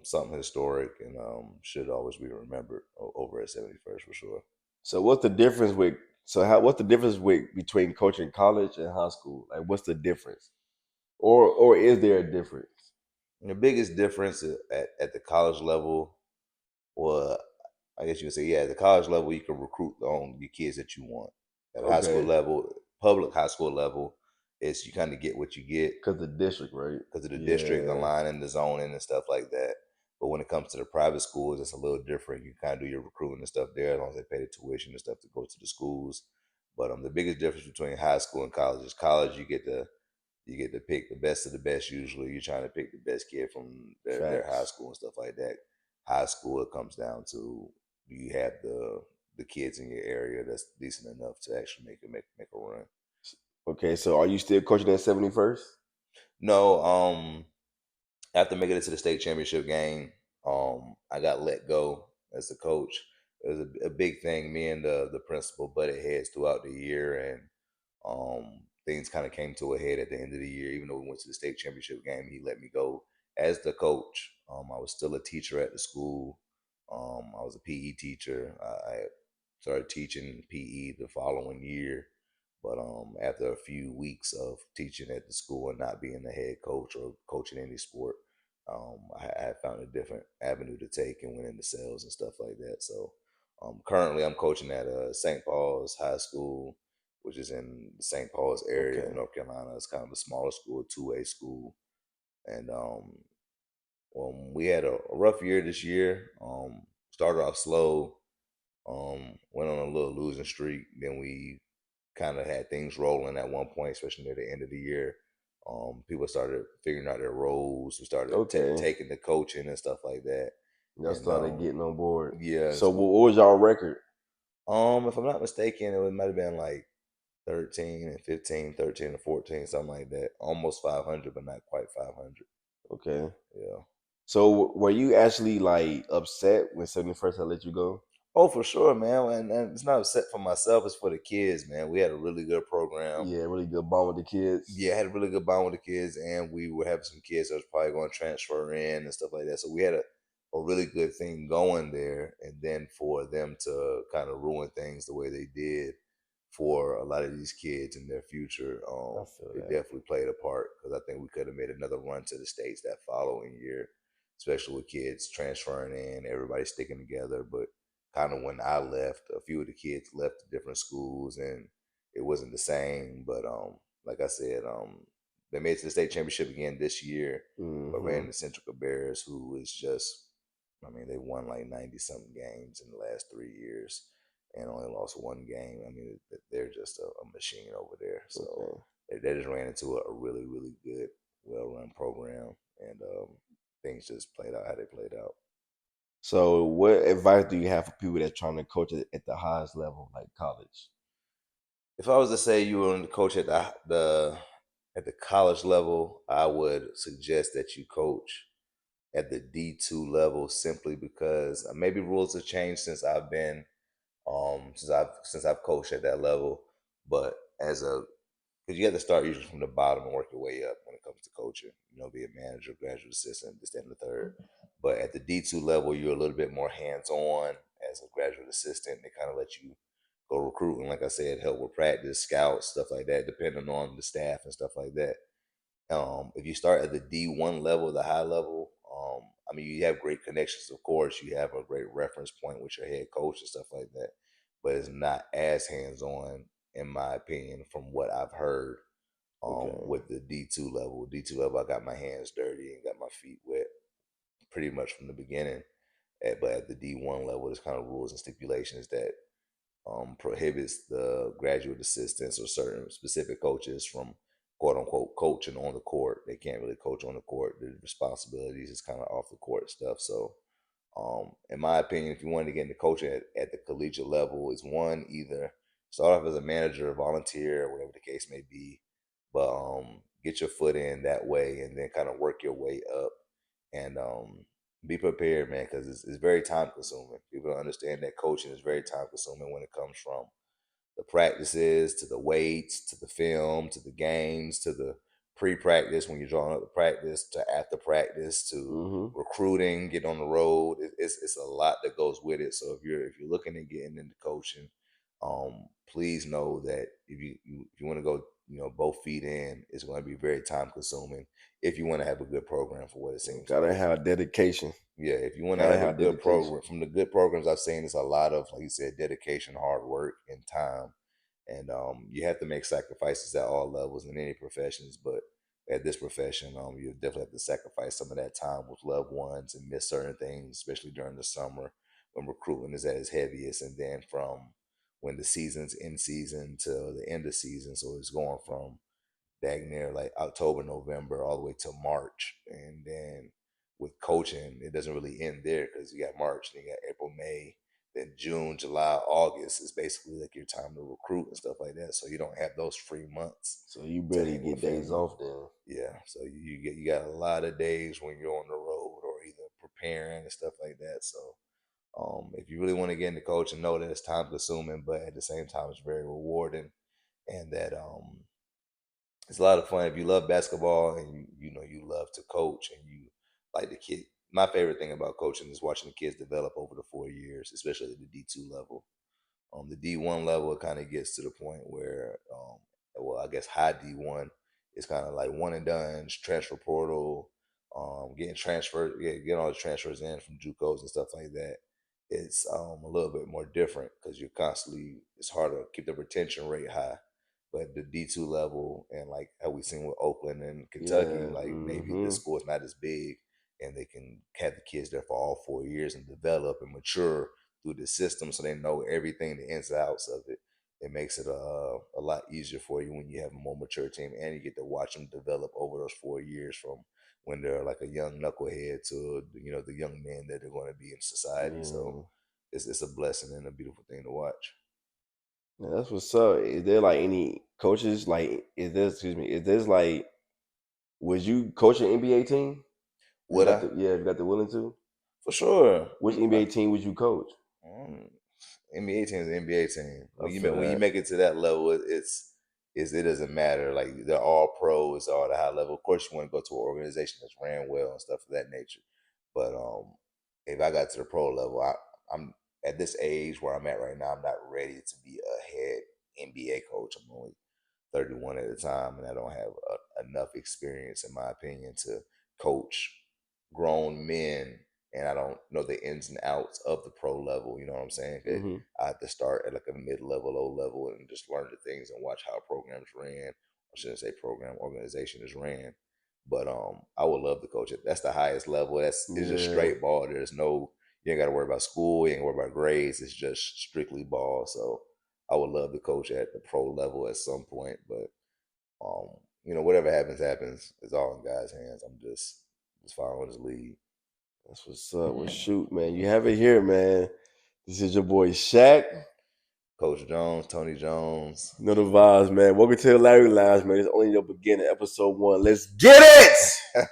something historic and should always be remembered over at 71st for sure. So, what's the difference with? What's the difference between coaching college and high school? Like, what's the difference, or is there a difference? And the biggest difference at the college level, well, I guess you would say, yeah, at the college level, you can recruit on your kids that you want. At the high school Okay, level, public high school level, it's you kind of get what you get because the district, right? because of the district, the Yeah, line and the zoning and stuff like that. But when it comes to the private schools, it's a little different. You kind of do your recruiting and stuff there as long as they pay the tuition and stuff to go to the schools. But the biggest difference between high school and college is college you get to pick the best of the best. Usually, you're trying to pick the best kid from their high facts. school and stuff like that. High school, it comes down to do you have the kids in your area that's decent enough to actually make a run. Okay, so are you still coaching at 71st? No, after making it to the state championship game, I got let go as the coach. It was a big thing. Me and the principal butted heads throughout the year, and things kind of came to a head at the end of the year. Even though we went to the state championship game, he let me go as the coach. I was still a teacher at the school. I was a PE teacher. I started teaching PE the following year. But after a few weeks of teaching at the school and not being the head coach or coaching any sport, I found a different avenue to take and went into sales and stuff like that. So currently, I'm coaching at St. Paul's High School, which is in the St. Paul's area in Okay, North Carolina. It's kind of a smaller school, 2A school, and we had a rough year this year. Started off slow, went on a little losing streak. Then we kind of had things rolling at one point, especially near the end of the year. People started figuring out their roles. We started okay. taking the coaching and stuff like that. Y'all And started getting on board. yeah, So, so what was y'all record? if I'm not mistaken, it might have been like 13 and 15, 13 and 14, something like that. Almost 500, but not quite 500. Okay. Yeah. So, were you actually like upset when 71st had let you go? Oh, for sure, man. And it's not upset for myself; it's for the kids, man. We had a really good program. Yeah, really good bond with the kids. Yeah, I had a really good bond with the kids, and we were having some kids that was probably going to transfer in and stuff like that. So we had a really good thing going there. And then for them to kind of ruin things the way they did for a lot of these kids in their future, I feel it that. definitely played a part because I think we could have made another run to the States that following year, especially with kids transferring in, everybody sticking together. But kind of when I left, a few of the kids left to different schools and it wasn't the same. But like I said, they made it to the state championship again this year, but ran Hmm. the Central Bears, who is just, I mean, they won like 90 something games in the last 3 years and only lost one game. I mean, they're just a machine over there. So Okay. they just ran into a really, really good, well run program, and things just played out how they played out. So, what advice do you have for people that's trying to coach at the highest level, like college? If I was to say you were the coach at the at the college level, I would suggest that you coach at the D2 level simply because maybe rules have changed since I've been since I've coached at that level, but as a because you have to start usually from the bottom and work your way up when it comes to coaching. Be a manager, graduate assistant, this, that, and the third. But at the D2 level, you're a little bit more hands-on as a graduate assistant. They kind of let you go recruiting, like I said, help with practice, scouts, stuff like that, depending on the staff and stuff like that. If you start at the D1 level, the high level, you have great connections, of course. You have a great reference point with your head coach and stuff like that. But it's not as hands-on, in my opinion, from what I've heard. With the D2 level. D2 level, I got my hands dirty and got my feet wet pretty much from the beginning. But at the D1 level, there's kind of rules and stipulations that prohibits the graduate assistants or certain specific coaches from quote unquote coaching on the court. They can't really coach on the court. The responsibilities is kind of off the court stuff. So, in my opinion, if you wanted to get into coaching at the collegiate level, is one, either start off as a manager, volunteer, whatever the case may be, but get your foot in that way and then kind of work your way up and be prepared, man, because it's very time consuming. People don't understand that coaching is very time consuming when it comes from the practices to the weights to the film to the games to the pre-practice when you're drawing up the practice to after practice to recruiting, get on the road. It's a lot that goes with it. So if you're looking at getting into coaching, please know that if you want to go, both feet in, it's going to be very time consuming. If you want to have a good program for what it seems, gotta have dedication. Yeah, if you want to have a good program, from the good programs I've seen, it's a lot of, like you said, dedication, hard work, and time. And you have to make sacrifices at all levels in any professions, but at this profession, you definitely have to sacrifice some of that time with loved ones and miss certain things, especially during the summer when recruitment is at its heaviest, and then from when the season's in season to the end of season. So it's going from dang near like October, November, all the way to March. And then with coaching, it doesn't really end there because you got March, then you got April, May, then June, July, August is basically like your time to recruit and stuff like that. So you don't have those free months. So you barely get days off then. Yeah. So you got a lot of days when you're on the road or either preparing and stuff like that. So if you really want to get into coaching, know that it's time consuming, but at the same time it's very rewarding, and that it's a lot of fun. If you love basketball and you love to coach and you like the kid. My favorite thing about coaching is watching the kids develop over the 4 years, especially at the D2 level. The D1 level, it kind of gets to the point where, I guess high D1 is kind of like one and done, transfer portal, getting transferred, getting all the transfers in from JUCOs and stuff like that. It's a little bit more different because it's hard to keep the retention rate high. But the D2 level, and like how we seen with Oakland and Kentucky, maybe this school is not as big and they can have the kids there for all 4 years and develop and mature through the system so they know everything, the ins and outs of it. It makes it a lot easier for you when you have a more mature team and you get to watch them develop over those 4 years from when they're like a young knucklehead to the young men that they're going to be in society. So it's a blessing and a beautiful thing to watch. Yeah, that's what's up. Is there like any coaches? Like, is there's like, would you coach an NBA team? Would I? You got the willing to? For sure. Which NBA team would you coach? NBA team is an NBA team. When you make it to that level, it doesn't matter. Like they're all pros, all the high level. Of course, you want to go to an organization that's ran well and stuff of that nature. But if I got to the pro level, I'm at this age where I'm at right now. I'm not ready to be a head NBA coach. I'm only 31 at the time, and I don't have enough experience, in my opinion, to coach grown men, and I don't know the ins and outs of the pro level. You know what I'm saying? I have to start at like a mid-level, low level, and just learn the things and watch how programs ran. I shouldn't say program, organization is ran. But I would love to coach it. That's the highest level. It's just straight ball. There's no, you ain't got to worry about school. You ain't got to worry about grades. It's just strictly ball. So I would love to coach at the pro level at some point. But whatever happens. It's all in God's hands. I'm just following his lead. That's what's up. Well, shoot, man, you have it here, man. This is your boy Shaq, Coach Jones, Tony Jones. You know the vibes, man. Welcome to the Larry Lounge, man. It's only your beginning, episode 1. Let's get it.